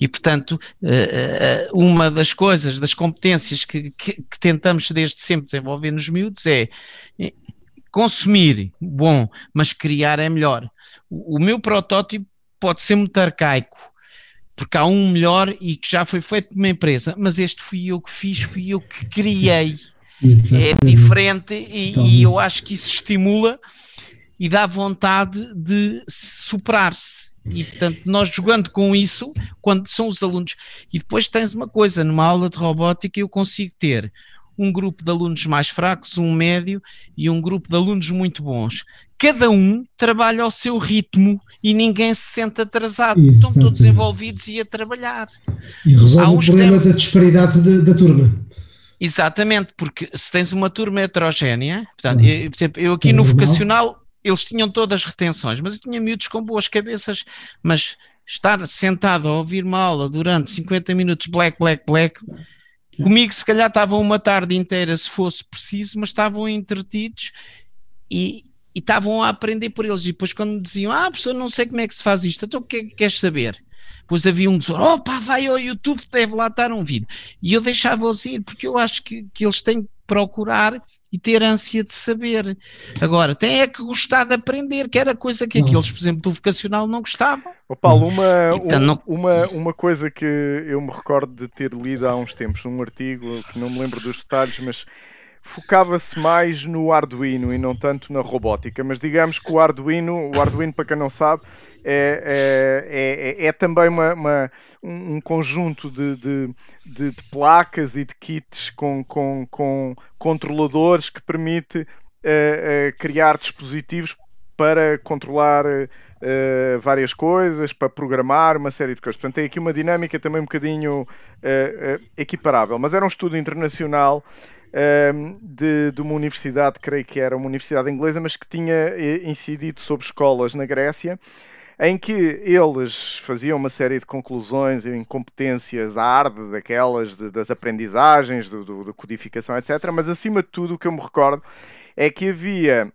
E, portanto, uma das coisas, das competências que tentamos desde sempre desenvolver nos miúdos é consumir, bom, mas criar é melhor. O meu protótipo pode ser muito arcaico, porque há um melhor e que já foi feito por uma empresa, mas este fui eu que fiz, fui eu que criei. É diferente e eu acho que isso estimula e dá vontade de superar-se. E, portanto, nós jogando com isso, quando são os alunos... E depois tens uma coisa, numa aula de robótica eu consigo ter um grupo de alunos mais fracos, um médio e um grupo de alunos muito bons. Cada um trabalha ao seu ritmo e ninguém se sente atrasado. Estão todos envolvidos e a trabalhar. E resolve o problema da disparidade da turma. Exatamente, porque se tens uma turma heterogénea... Portanto, por exemplo, eu aqui no vocacional... Eles tinham todas as retenções, mas eu tinha miúdos com boas cabeças, mas estar sentado a ouvir uma aula durante 50 minutos, black, comigo se calhar estavam uma tarde inteira se fosse preciso, mas estavam entretidos e estavam a aprender por eles. E depois quando me diziam, professor, não sei como é que se faz isto, então o que é que queres saber? Depois havia um tesouro, vai ao YouTube, deve lá estar um vídeo. E eu deixava-os ir, porque eu acho que eles têm que procurar e ter ânsia de saber. Agora, tem é que gostar de aprender, que era coisa que aqueles, por exemplo, do vocacional não gostavam. Paulo, uma coisa que eu me recordo de ter lido há uns tempos, num artigo, que não me lembro dos detalhes, mas focava-se mais no Arduino e não tanto na robótica, mas digamos que o Arduino, para quem não sabe, é também um conjunto de placas e de kits com controladores que permite criar dispositivos para controlar várias coisas, para programar uma série de coisas. Portanto, tem aqui uma dinâmica também um bocadinho equiparável, mas era um estudo internacional de uma universidade, creio que era uma universidade inglesa, mas que tinha incidido sobre escolas na Grécia, em que eles faziam uma série de conclusões em competências hard, daquelas das aprendizagens, da codificação, etc. Mas, acima de tudo, o que eu me recordo é que havia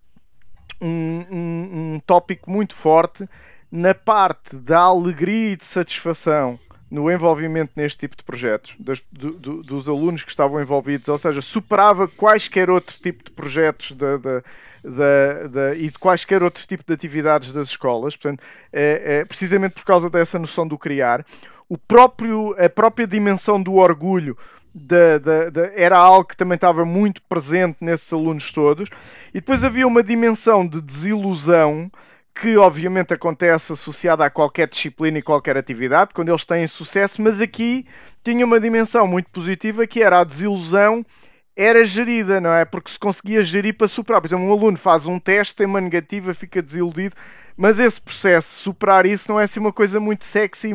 um tópico muito forte na parte da alegria e de satisfação no envolvimento neste tipo de projetos, dos alunos que estavam envolvidos, ou seja, superava quaisquer outro tipo de projetos e de quaisquer outro tipo de atividades das escolas, portanto, precisamente por causa dessa noção do criar. a própria dimensão do orgulho era algo que também estava muito presente nesses alunos todos. E depois havia uma dimensão de desilusão que obviamente acontece associada a qualquer disciplina e qualquer atividade, quando eles têm sucesso, mas aqui tinha uma dimensão muito positiva, que era a desilusão era gerida, não é? Porque se conseguia gerir para superar. Por exemplo, um aluno faz um teste, tem uma negativa, fica desiludido, mas esse processo, superar isso, não é assim uma coisa muito sexy e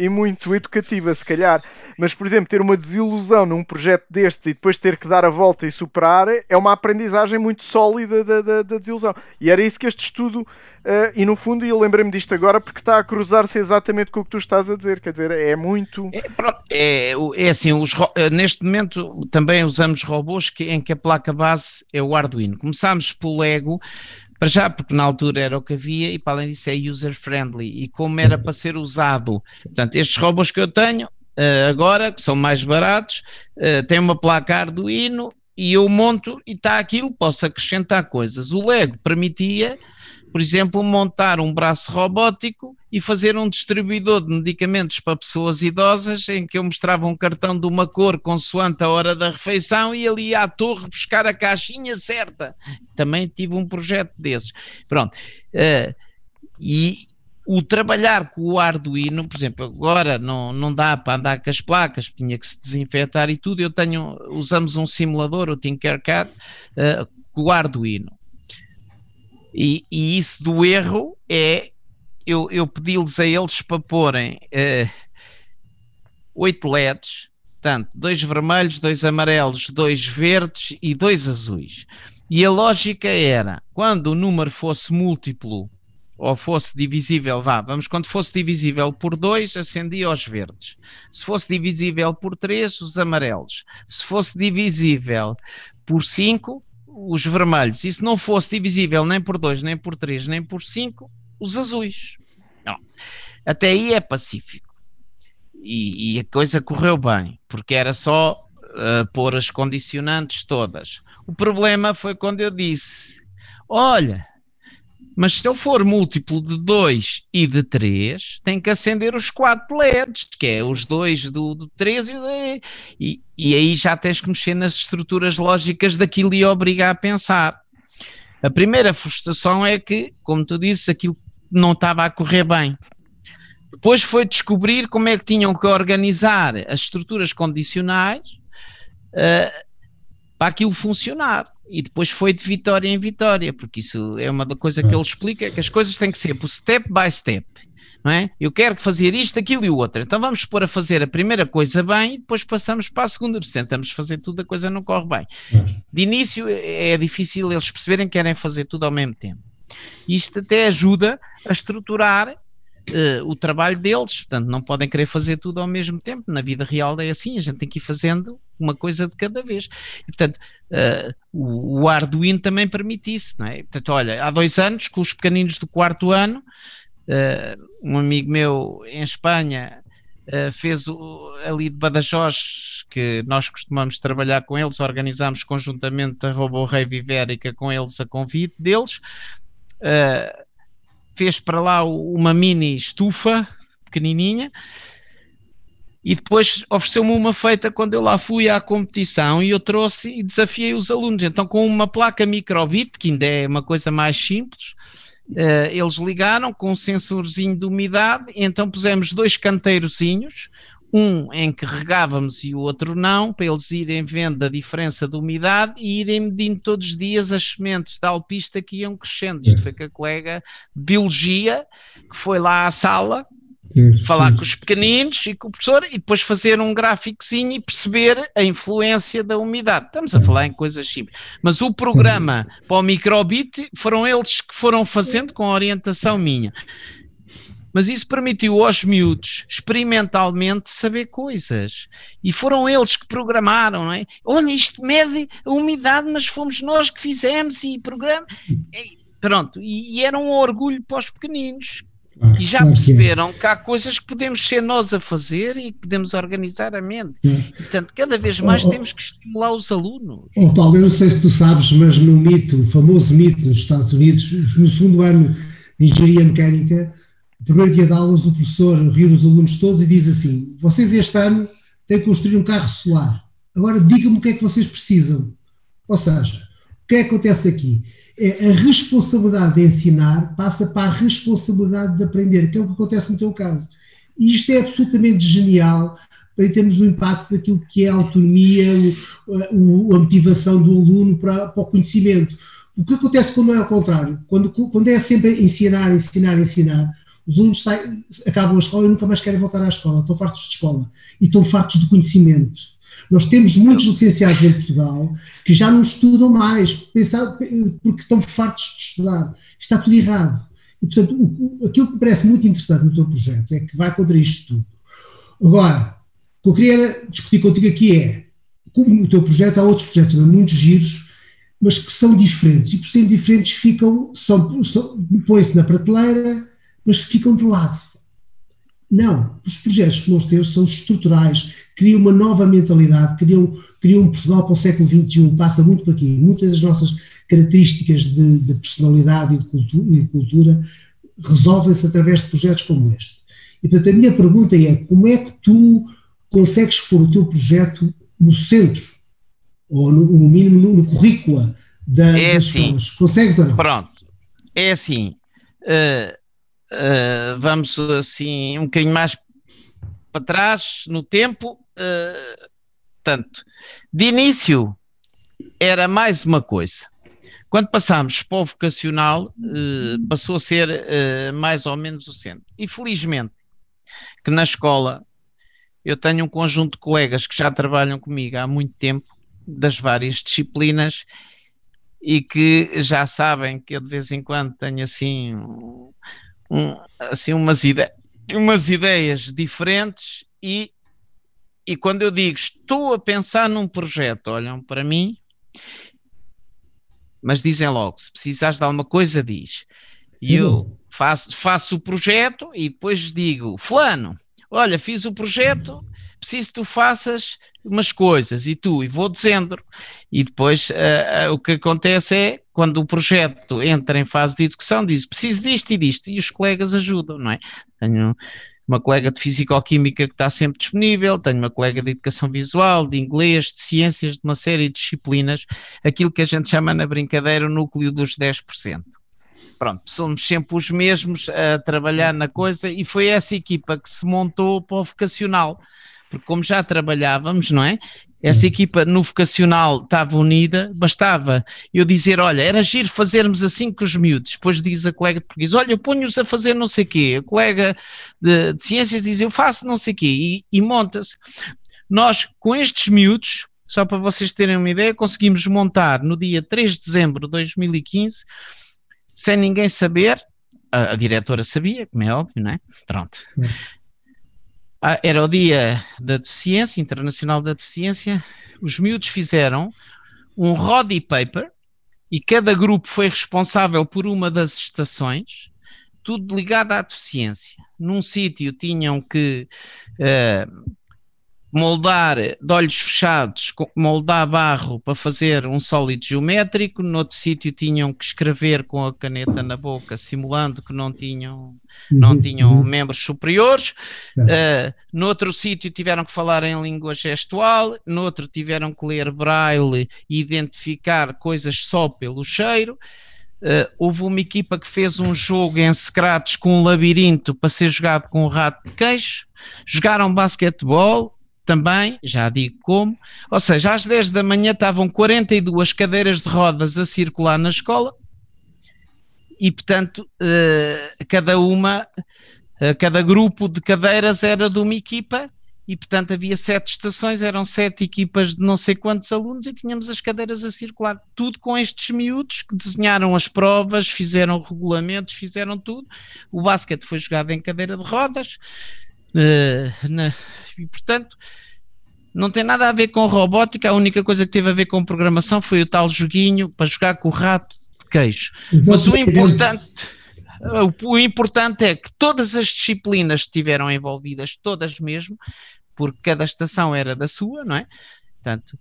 muito educativa, se calhar. Mas, por exemplo, ter uma desilusão num projeto destes e depois ter que dar a volta e superar, é uma aprendizagem muito sólida da desilusão. E era isso que este estudo, e no fundo, e eu lembrei-me disto agora, porque está a cruzar-se exatamente com o que tu estás a dizer, quer dizer, é muito... É assim, neste momento também usamos robôs em que a placa base é o Arduino. Começámos pelo Lego, para já, porque na altura era o que havia, e para além disso é user-friendly, e como era para ser usado. Portanto, estes robôs que eu tenho agora, que são mais baratos, têm uma placa Arduino, e eu monto, e está aquilo, posso acrescentar coisas. O Lego permitia, por exemplo, montar um braço robótico e fazer um distribuidor de medicamentos para pessoas idosas, em que eu mostrava um cartão de uma cor consoante a hora da refeição e ele ia à torre buscar a caixinha certa. Também tive um projeto desses. Pronto. E o trabalhar com o Arduino, por exemplo, agora não dá para andar com as placas, tinha que se desinfetar e tudo. Usamos um simulador, o Tinkercad, com o Arduino. E isso do erro é, eu pedi-lhes a eles para porem 8 LEDs, portanto, 2 vermelhos, 2 amarelos, 2 verdes e 2 azuis. E a lógica era, quando o número fosse múltiplo ou fosse divisível, quando fosse divisível por 2, acendia os verdes. Se fosse divisível por 3, os amarelos. Se fosse divisível por 5, os vermelhos. E se não fosse divisível nem por 2, nem por 3, nem por 5, os azuis. Não. Até aí é pacífico. E a coisa correu bem, porque era só pôr as condicionantes todas. O problema foi quando eu disse, olha, mas se eu for múltiplo de 2 e de 3, tem que acender os 4 LEDs, que é os 2 do 3 e aí já tens que mexer nas estruturas lógicas daquilo e obrigar a pensar. A primeira frustração é que, como tu disse, aquilo não estava a correr bem. Depois foi descobrir como é que tinham que organizar as estruturas condicionais para aquilo funcionar. E depois foi de vitória em vitória, porque isso é uma coisa que ele explica, que as coisas têm que ser por step by step, não é? Eu quero fazer isto, aquilo e o outro, então vamos pôr a fazer a primeira coisa bem e depois passamos para a segunda, se tentamos fazer tudo, a coisa não corre bem. De início é difícil eles perceberem que querem fazer tudo ao mesmo tempo. Isto até ajuda a estruturar o trabalho deles, portanto não podem querer fazer tudo ao mesmo tempo, na vida real é assim, a gente tem que ir fazendo uma coisa de cada vez, e portanto o Arduino também permite isso, não é? Portanto, olha, há 2 anos, com os pequeninos do 4º ano, um amigo meu em Espanha fez ali de Badajoz, que nós costumamos trabalhar com eles, organizámos conjuntamente a RoboRave Ibérica com eles a convite deles, fez para lá uma mini estufa pequenininha e depois ofereceu-me uma feita quando eu lá fui à competição e eu trouxe e desafiei os alunos. Então, com uma placa microbit, que ainda é uma coisa mais simples, eles ligaram com um sensorzinho de umidade e então pusemos 2 canteirozinhos, um em que regávamos e o outro não, para eles irem vendo a diferença de umidade e irem medindo todos os dias as sementes da alpista que iam crescendo. Isto foi com a colega de Biologia, que foi lá à sala, falar com os pequeninos e com o professor e depois fazer um gráficozinho e perceber a influência da umidade. Estamos a falar em coisas simples. Mas o programa para o microbit foram eles que foram fazendo com a orientação minha. Mas isso permitiu aos miúdos, experimentalmente, saber coisas. E foram eles que programaram, não é? Olha, isto mede a umidade, mas fomos nós que fizemos e programa. Pronto, e era um orgulho para os pequeninos. E já perceberam que há coisas que podemos ser nós a fazer e que podemos organizar a mente. E, portanto, cada vez mais temos que estimular os alunos. Paulo, eu não sei se tu sabes, mas no mito, o famoso mito dos Estados Unidos, no 2º ano de Engenharia Mecânica, no primeiro dia de aulas, o professor reúne os alunos todos e diz assim: vocês este ano têm que construir um carro solar. Agora digam-me o que é que vocês precisam. Ou seja, o que é que acontece aqui? A responsabilidade de ensinar passa para a responsabilidade de aprender, que é o que acontece no teu caso. E isto é absolutamente genial em termos do impacto daquilo que é a autonomia, a motivação do aluno para o conhecimento. O que acontece quando é ao contrário? Quando é sempre ensinar, os alunos acabam a escola e nunca mais querem voltar à escola, estão fartos de escola e estão fartos de conhecimento. Nós temos muitos licenciados em Portugal que já não estudam mais, porque estão fartos de estudar. Está tudo errado. E, portanto, aquilo que me parece muito interessante no teu projeto é que vai contra isto tudo. Agora, o que eu queria discutir contigo aqui é, como o teu projeto, há outros projetos também muito giros, mas que são diferentes. E por serem diferentes, põem-se na prateleira, mas ficam de lado. Não, os projetos como os teus são estruturais, criam uma nova mentalidade, criam um Portugal para o século XXI, passa muito por aqui. Muitas das nossas características de personalidade e de cultura resolvem-se através de projetos como este. E, portanto, a minha pergunta é, como é que tu consegues pôr o teu projeto no centro, ou no mínimo no currículo das escolas? Consegues ou não? Pronto, é assim, vamos assim um bocadinho mais para trás no tempo. Portanto, de início era mais uma coisa. Quando passámos para o vocacional, passou a ser mais ou menos o centro. E felizmente que na escola eu tenho um conjunto de colegas que já trabalham comigo há muito tempo, das várias disciplinas, e que já sabem que eu de vez em quando tenho assim, umas ideias diferentes, e quando eu digo estou a pensar num projeto, olham para mim, mas dizem logo, se precisares de alguma coisa diz. E eu faço o projeto e depois digo, fulano, olha, fiz o projeto, preciso que tu faças umas coisas, e vou dizendo. E depois o que acontece é, quando o projeto entra em fase de execução, diz, preciso disto e disto, e os colegas ajudam, não é? Tenho uma colega de Fisicoquímica que está sempre disponível, tenho uma colega de Educação Visual, de Inglês, de Ciências, de uma série de disciplinas, aquilo que a gente chama na brincadeira o núcleo dos 10%. Pronto, somos sempre os mesmos a trabalhar na coisa, e foi essa equipa que se montou para o vocacional, porque como já trabalhávamos, não é? Essa equipa no vocacional estava unida, bastava eu dizer, olha, era giro fazermos assim com os miúdos. Depois diz a colega de português, olha, eu ponho-os a fazer não sei o quê. A colega de ciências diz, eu faço não sei o quê, e monta-se. Nós, com estes miúdos, só para vocês terem uma ideia, conseguimos montar no dia 3 de dezembro de 2015, sem ninguém saber, a diretora sabia, como é óbvio, não é? Pronto. Era o dia da deficiência, internacional da deficiência, os miúdos fizeram um Roddy Paper e cada grupo foi responsável por uma das estações, tudo ligado à deficiência. Num sítio tinham que moldar de olhos fechados, moldar barro para fazer um sólido geométrico, noutro sítio tinham que escrever com a caneta na boca, simulando que não tinham membros superiores, noutro sítio tiveram que falar em língua gestual, noutro tiveram que ler braille e identificar coisas só pelo cheiro. Houve uma equipa que fez um jogo em Scratch com um labirinto para ser jogado com um rato de queixo, jogaram basquetebol, também, já digo como, ou seja, às 10 da manhã estavam 42 cadeiras de rodas a circular na escola e, portanto, cada grupo de cadeiras era de uma equipa e, portanto, havia 7 estações, eram 7 equipas de não sei quantos alunos e tínhamos as cadeiras a circular, tudo com estes miúdos que desenharam as provas, fizeram regulamentos, fizeram tudo. O basquete foi jogado em cadeira de rodas, e portanto não tem nada a ver com robótica, a única coisa que teve a ver com programação foi o tal joguinho para jogar com o rato de queixo. Mas o importante é que todas as disciplinas estiveram envolvidas, todas mesmo, porque cada estação era da sua, não é? Portanto,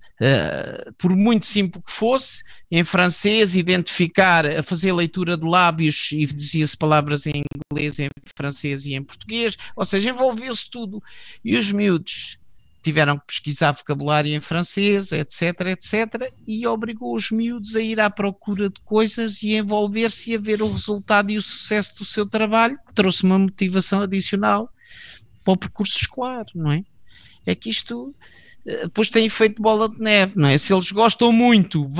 por muito simples que fosse, em francês, identificar, a fazer leitura de lábios e dizia-se palavras em inglês, em francês e em português, ou seja, envolveu-se tudo. E os miúdos tiveram que pesquisar vocabulário em francês, etc, etc, e obrigou os miúdos a ir à procura de coisas e envolver-se e a ver o resultado e o sucesso do seu trabalho, que trouxe uma motivação adicional para o percurso escolar, não é? É que isto depois tem efeito de bola de neve, não é? Se eles gostam muito,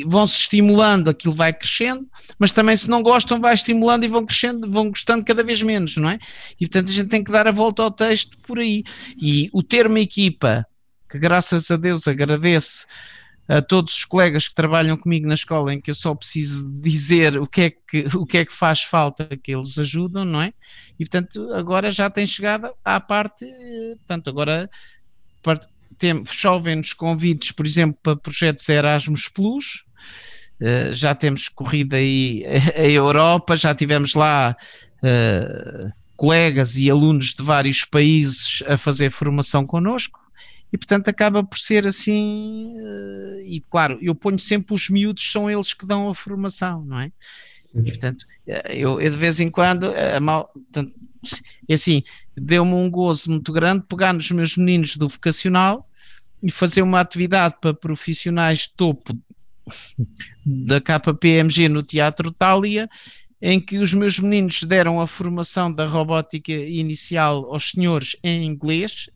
vão-se estimulando, aquilo vai crescendo, mas também se não gostam, vai estimulando e vão crescendo, vão gostando cada vez menos, não é? E portanto a gente tem que dar a volta ao texto por aí. E o termo equipa, que graças a Deus agradeço a todos os colegas que trabalham comigo na escola, em que eu só preciso dizer o que é que faz falta, que eles ajudam, não é? E portanto agora já tem chegado à parte, portanto agora chovem-nos convites, por exemplo, para projetos Erasmus Plus, já temos corrido aí a Europa, já tivemos lá colegas e alunos de vários países a fazer formação connosco, e portanto acaba por ser assim, e claro, eu ponho sempre os miúdos, são eles que dão a formação, não é? E portanto, eu de vez em quando, portanto, é assim, deu-me um gozo muito grande pegar nos meus meninos do vocacional e fazer uma atividade para profissionais de topo da KPMG no Teatro Thália, em que os meus meninos deram a formação da robótica inicial aos senhores em inglês,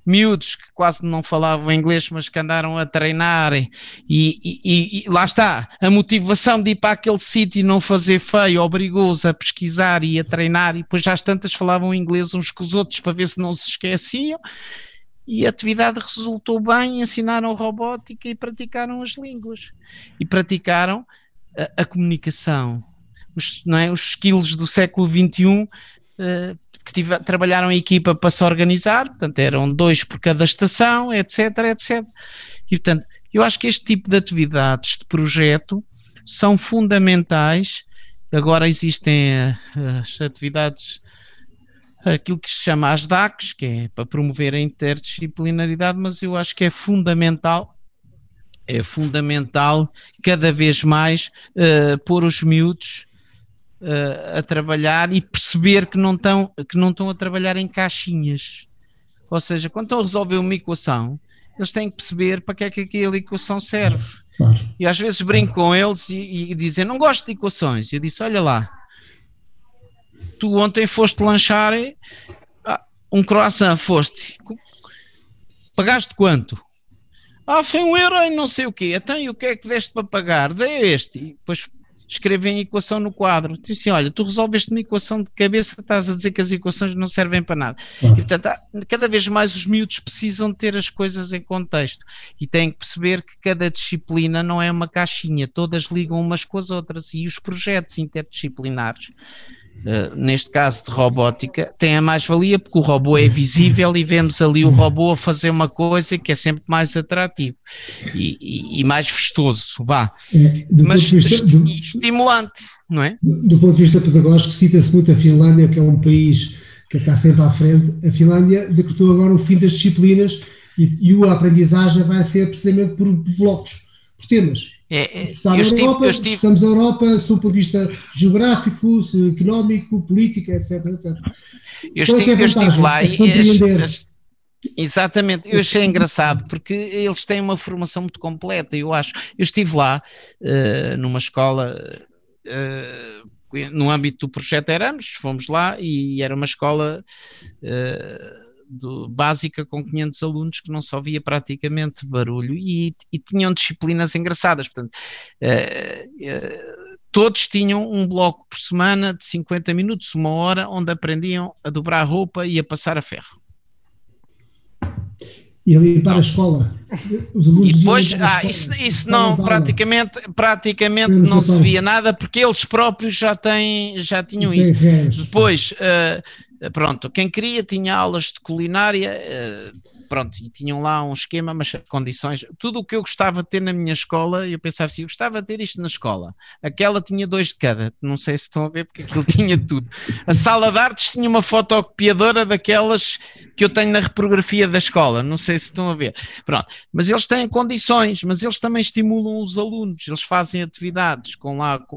miúdos que quase não falavam inglês, mas que andaram a treinar e lá está, a motivação de ir para aquele sítio e não fazer feio, obrigou-os a pesquisar e a treinar, e depois já as tantas falavam inglês uns com os outros para ver se não se esqueciam, e a atividade resultou bem, ensinaram robótica e praticaram as línguas, e praticaram a comunicação, não é? Os skills do século XXI, que trabalharam em equipa para se organizar, portanto eram 2 por cada estação, etc, etc. E portanto, eu acho que este tipo de atividades de projeto são fundamentais. Agora existem as atividades, aquilo que se chama as DACs, que é para promover a interdisciplinaridade, mas eu acho que é fundamental cada vez mais pôr os miúdos a trabalhar e perceber que não estão a trabalhar em caixinhas. Ou seja, quando estão a resolver uma equação, eles têm que perceber para que é que aquela equação serve. Claro. E às vezes brinco com eles e dizem, não gosto de equações. Eu disse, olha lá, tu ontem foste lanchar um croissant, pagaste quanto? Foi €1 e não sei o quê. Então, e o que é que deste para pagar? Dei este. E depois escrevem a equação no quadro. Diz assim, olha, tu resolveste uma equação de cabeça, estás a dizer que as equações não servem para nada. E, portanto, cada vez mais os miúdos precisam de ter as coisas em contexto e têm que perceber que cada disciplina não é uma caixinha, todas ligam umas com as outras, e os projetos interdisciplinares, neste caso de robótica, têm a mais-valia porque o robô é visível e vemos ali o robô a fazer uma coisa que é sempre mais atrativo e mais vistoso, mas estimulante, não é? Do ponto de vista pedagógico, cita-se muito a Finlândia, que é um país que está sempre à frente. A Finlândia decretou agora o fim das disciplinas e a aprendizagem vai ser precisamente por blocos, por temas. Estamos na Europa, sob o ponto de vista geográfico, económico, político, etc. Eu estive lá e exatamente, eu achei engraçado porque eles têm uma formação muito completa, eu acho. Eu estive lá numa escola, no âmbito do projeto Erasmus, fomos lá e era uma escola básica com 500 alunos que não só via praticamente barulho e tinham disciplinas engraçadas, portanto todos tinham um bloco por semana de 50 minutos, 1 hora, onde aprendiam a dobrar a roupa e a passar a ferro. E a limpar a escola. Os alunos e depois, isso não, praticamente não se via nada, porque eles próprios já tinham isso. Depois, pronto, quem queria tinha aulas de culinária, pronto, e tinham lá um esquema, mas condições, tudo o que eu gostava de ter na minha escola, eu pensava assim, eu gostava de ter isto na escola. Aquela tinha 2 de cada, não sei se estão a ver, porque aquilo tinha tudo. A sala de artes tinha uma fotocopiadora daquelas que eu tenho na reprografia da escola, não sei se estão a ver. Pronto, mas eles têm condições, mas eles também estimulam os alunos, eles fazem atividades,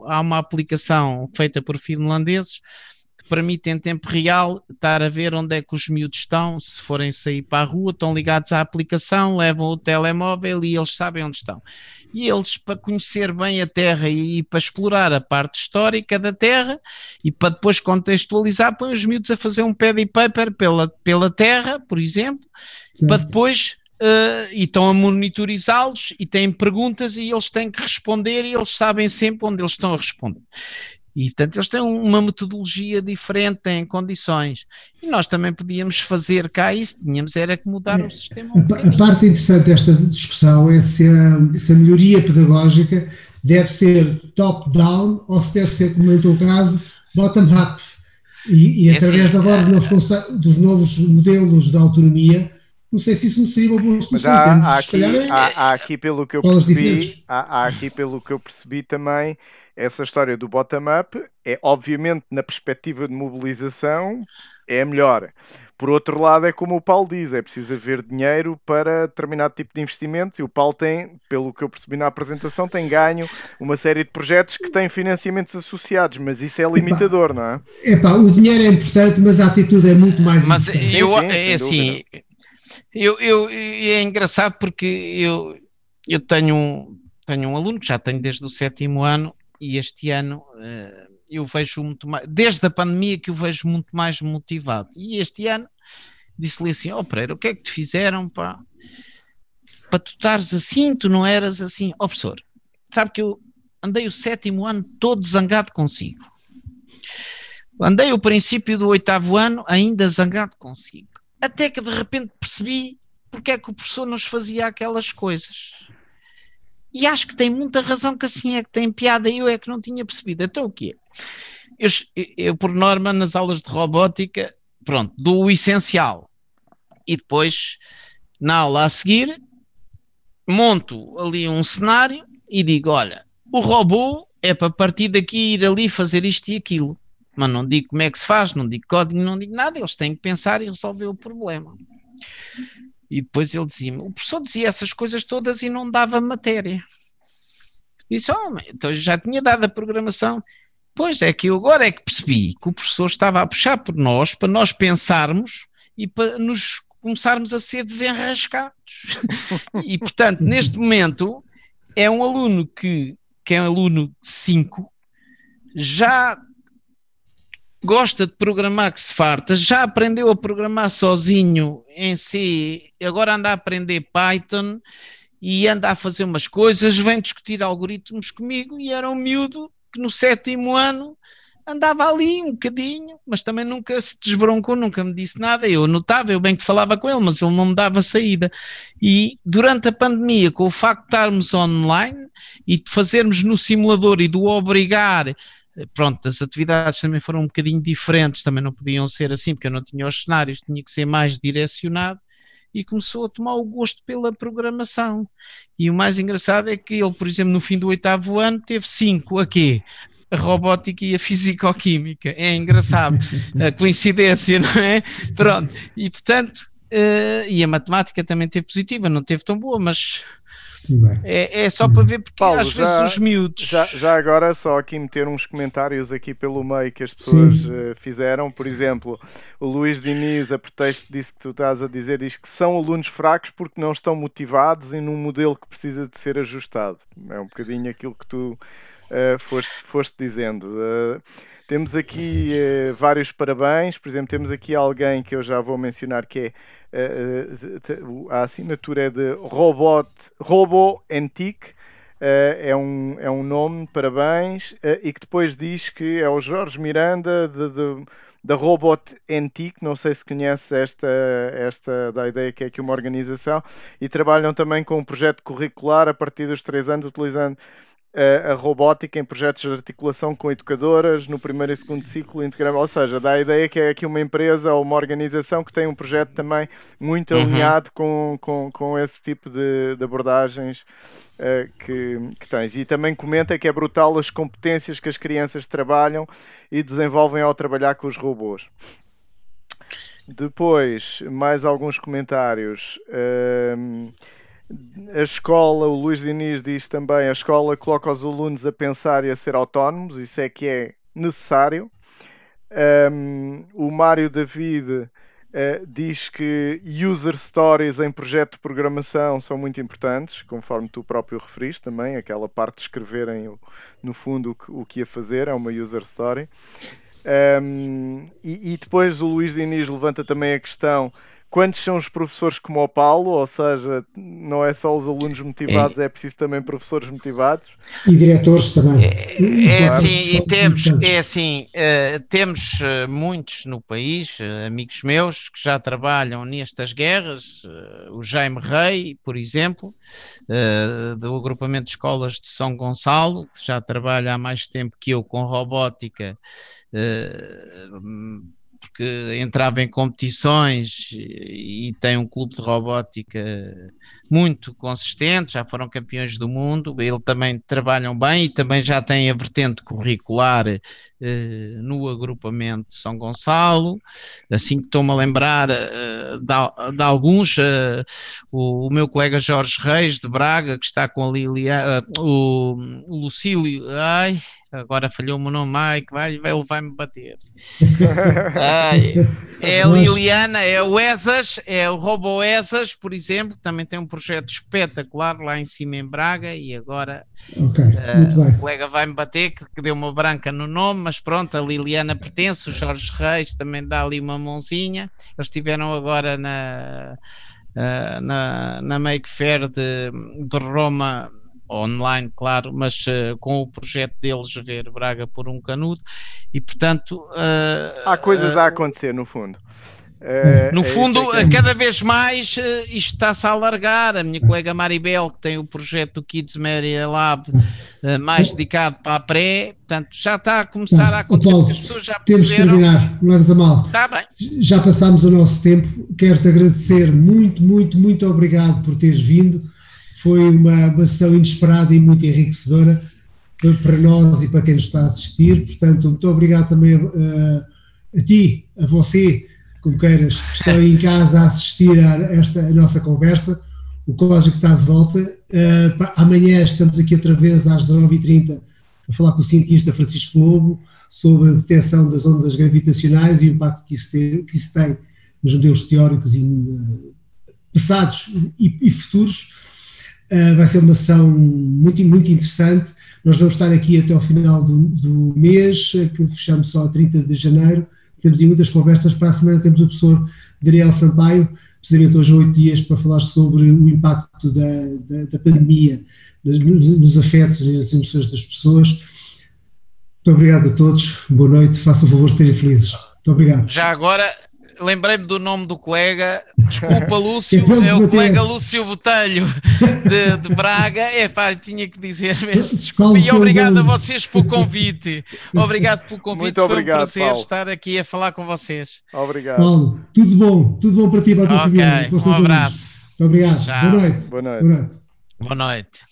há uma aplicação feita por finlandeses, permite em tempo real estar a ver onde é que os miúdos estão, se forem sair para a rua, estão ligados à aplicação, levam o telemóvel e eles sabem onde estão. E eles, para conhecer bem a Terra e para explorar a parte histórica da Terra e para depois contextualizar, põem os miúdos a fazer um pad e paper pela Terra, por exemplo, certo. Para depois... e estão a monitorizá-los e têm perguntas e eles têm que responder e eles sabem sempre onde eles estão a responder. E, portanto, eles têm uma metodologia diferente, têm condições. E nós também podíamos fazer cá isso, era que mudar o sistema. A parte interessante desta discussão é se a melhoria pedagógica deve ser top-down ou se deve ser, como no teu caso, bottom-up. E através agora dos novos modelos de autonomia, não sei se isso não seria uma boa solução. Há aqui, pelo que eu percebi também, essa história do bottom-up é, obviamente, na perspectiva de mobilização, é a melhor. Por outro lado, é como o Paulo diz, é preciso haver dinheiro para determinado tipo de investimentos e o Paulo tem, pelo que eu percebi na apresentação, tem ganho uma série de projetos que têm financiamentos associados, mas isso é limitador, não é? O dinheiro é importante, mas a atitude é muito mais importante. É engraçado porque eu tenho um aluno que já tenho desde o 7º ano e este ano eu vejo muito mais, desde a pandemia que eu vejo muito mais motivado. E este ano disse-lhe assim, Pereira, o que é que te fizeram para tu estares assim, tu não eras assim? Professor, sabe que eu andei o 7º ano todo zangado consigo. Andei o princípio do 8º ano ainda zangado consigo. Até que de repente percebi porque é que o professor nos fazia aquelas coisas. E acho que tem muita razão que assim é que tem piada e eu é que não tinha percebido. Então o quê? Eu por norma, nas aulas de robótica, pronto, dou o essencial. E depois, na aula a seguir, monto ali um cenário e digo, olha, o robô é para partir daqui ir ali fazer isto e aquilo. Mas não digo como é que se faz, não digo código, não digo nada, eles têm que pensar e resolver o problema. E depois ele dizia-me, o professor dizia essas coisas todas e não dava matéria. Disse, então já tinha dado a programação. Pois é que eu agora é que percebi que o professor estava a puxar por nós, para nós pensarmos e para nos começarmos a ser desenrascados. E portanto, neste momento, é um aluno que é um aluno de 5, já gosta de programar que se farta, já aprendeu a programar sozinho em C, agora anda a aprender Python e anda a fazer umas coisas, vem discutir algoritmos comigo e era um miúdo que no 7º ano andava ali um bocadinho, mas também nunca se desbroncou, nunca me disse nada, eu notava, eu bem que falava com ele, mas ele não me dava saída. E durante a pandemia, com o facto de estarmos online e de fazermos no simulador e do obrigar, pronto, as atividades também foram um bocadinho diferentes, também não podiam ser assim, porque eu não tinha os cenários, tinha que ser mais direcionado, e começou a tomar o gosto pela programação. E o mais engraçado é que ele, por exemplo, no fim do 8º ano, teve 5, a quê? A robótica e a fisicoquímica. É engraçado, a coincidência, não é? Pronto, e portanto, e a matemática também teve positiva, não teve tão boa, mas... É só para ver porque Paulo, às vezes os miúdos... Já agora só aqui meter uns comentários aqui pelo meio que as pessoas fizeram. Por exemplo, o Luís Diniz, a pretexto disso que tu estás a dizer, diz que são alunos fracos porque não estão motivados e num modelo que precisa de ser ajustado. É um bocadinho aquilo que tu foste dizendo. Temos aqui vários parabéns. Por exemplo, temos aqui alguém que eu já vou mencionar que é a assinatura é de Robo Antique, é um nome, parabéns, e que depois diz que é o Jorge Miranda da Robot Antique, não sei se conhece esta da ideia que é aqui uma organização, e trabalham também com um projeto curricular a partir dos 3 anos, utilizando a robótica em projetos de articulação com educadoras no primeiro e segundo ciclo integrado, ou seja, dá a ideia que é aqui uma empresa ou uma organização que tem um projeto também muito alinhado com esse tipo de abordagens que tens. E também comenta que é brutal as competências que as crianças trabalham e desenvolvem ao trabalhar com os robôs. Depois, mais alguns comentários. A escola, o Luís Diniz diz também, a escola coloca os alunos a pensar e a ser autónomos, isso é que é necessário. O Mário David diz que user stories em projeto de programação são muito importantes, conforme tu próprio referiste também, aquela parte de escreverem no fundo o que ia fazer, é uma user story. E depois o Luís Diniz levanta também a questão: quantos são os professores como o Paulo? Ou seja, não é só os alunos motivados, é preciso também professores motivados. E diretores também. Temos muitos no país, amigos meus, que já trabalham nestas guerras, o Jaime Rei, por exemplo, do agrupamento de escolas de São Gonçalo, que já trabalha há mais tempo que eu com robótica, porque entrava em competições e tem um clube de robótica muito consistente, já foram campeões do mundo, ele também trabalham bem e também já tem a vertente curricular no agrupamento de São Gonçalo. Assim que estou-me a lembrar de alguns, o meu colega Jorge Reis de Braga, que está com a Liliana, o Lucílio, agora falhou-me o nome, ele vai-me bater. É a Liliana, é o ESAS, é o Robo ESAS, por exemplo, que também tem um projeto espetacular lá em cima em Braga, e agora o colega vai-me bater, que deu uma branca no nome, mas pronto, a Liliana pertence, o Jorge Reis também dá ali uma mãozinha. Eles estiveram agora na Make Fair de Roma, online, claro, mas com o projeto deles ver Braga por um canudo, e portanto há coisas a acontecer no fundo. No fundo, cada vez mais isto está-se a alargar. A minha colega Maribel, que tem o projeto do Kids Media Lab mais dedicado para a pré, portanto já está a começar a acontecer. Paulo, as pessoas já perceberam. Temos de terminar, não leves a mal. Está bem. Já passámos o nosso tempo. Quero-te agradecer muito, muito, muito obrigado por teres vindo. Foi uma sessão inesperada e muito enriquecedora para nós e para quem nos está a assistir. Portanto, muito obrigado também a ti, a você, como queiras, que estão aí em casa a assistir a esta nossa conversa. O Código está de volta. Amanhã estamos aqui outra vez às 19h30 a falar com o cientista Francisco Lobo sobre a detecção das ondas gravitacionais e o impacto que isso tem nos modelos teóricos passados e futuros. Vai ser uma sessão muito, muito interessante. Nós vamos estar aqui até ao final do mês, que fechamos só a 30 de janeiro. Temos aí muitas conversas. Para a semana temos o professor Daniel Sampaio, precisamente hoje há 8 dias, para falar sobre o impacto da pandemia nos afetos e nas emoções das pessoas. Muito obrigado a todos. Boa noite. Façam o favor de serem felizes. Muito obrigado. Já agora, lembrei-me do nome do colega. Desculpa, Lúcio. É o colega Lúcio Botelho de Braga. Tinha que dizer mesmo. Desculpa. E obrigado a vocês pelo convite. Obrigado pelo convite. Muito obrigado, foi um prazer, Paulo, estar aqui a falar com vocês. Obrigado. Paulo, tudo bom para ti e para a tua família. Um abraço. Muito obrigado. Tchau. Boa noite. Boa noite. Boa noite. Boa noite.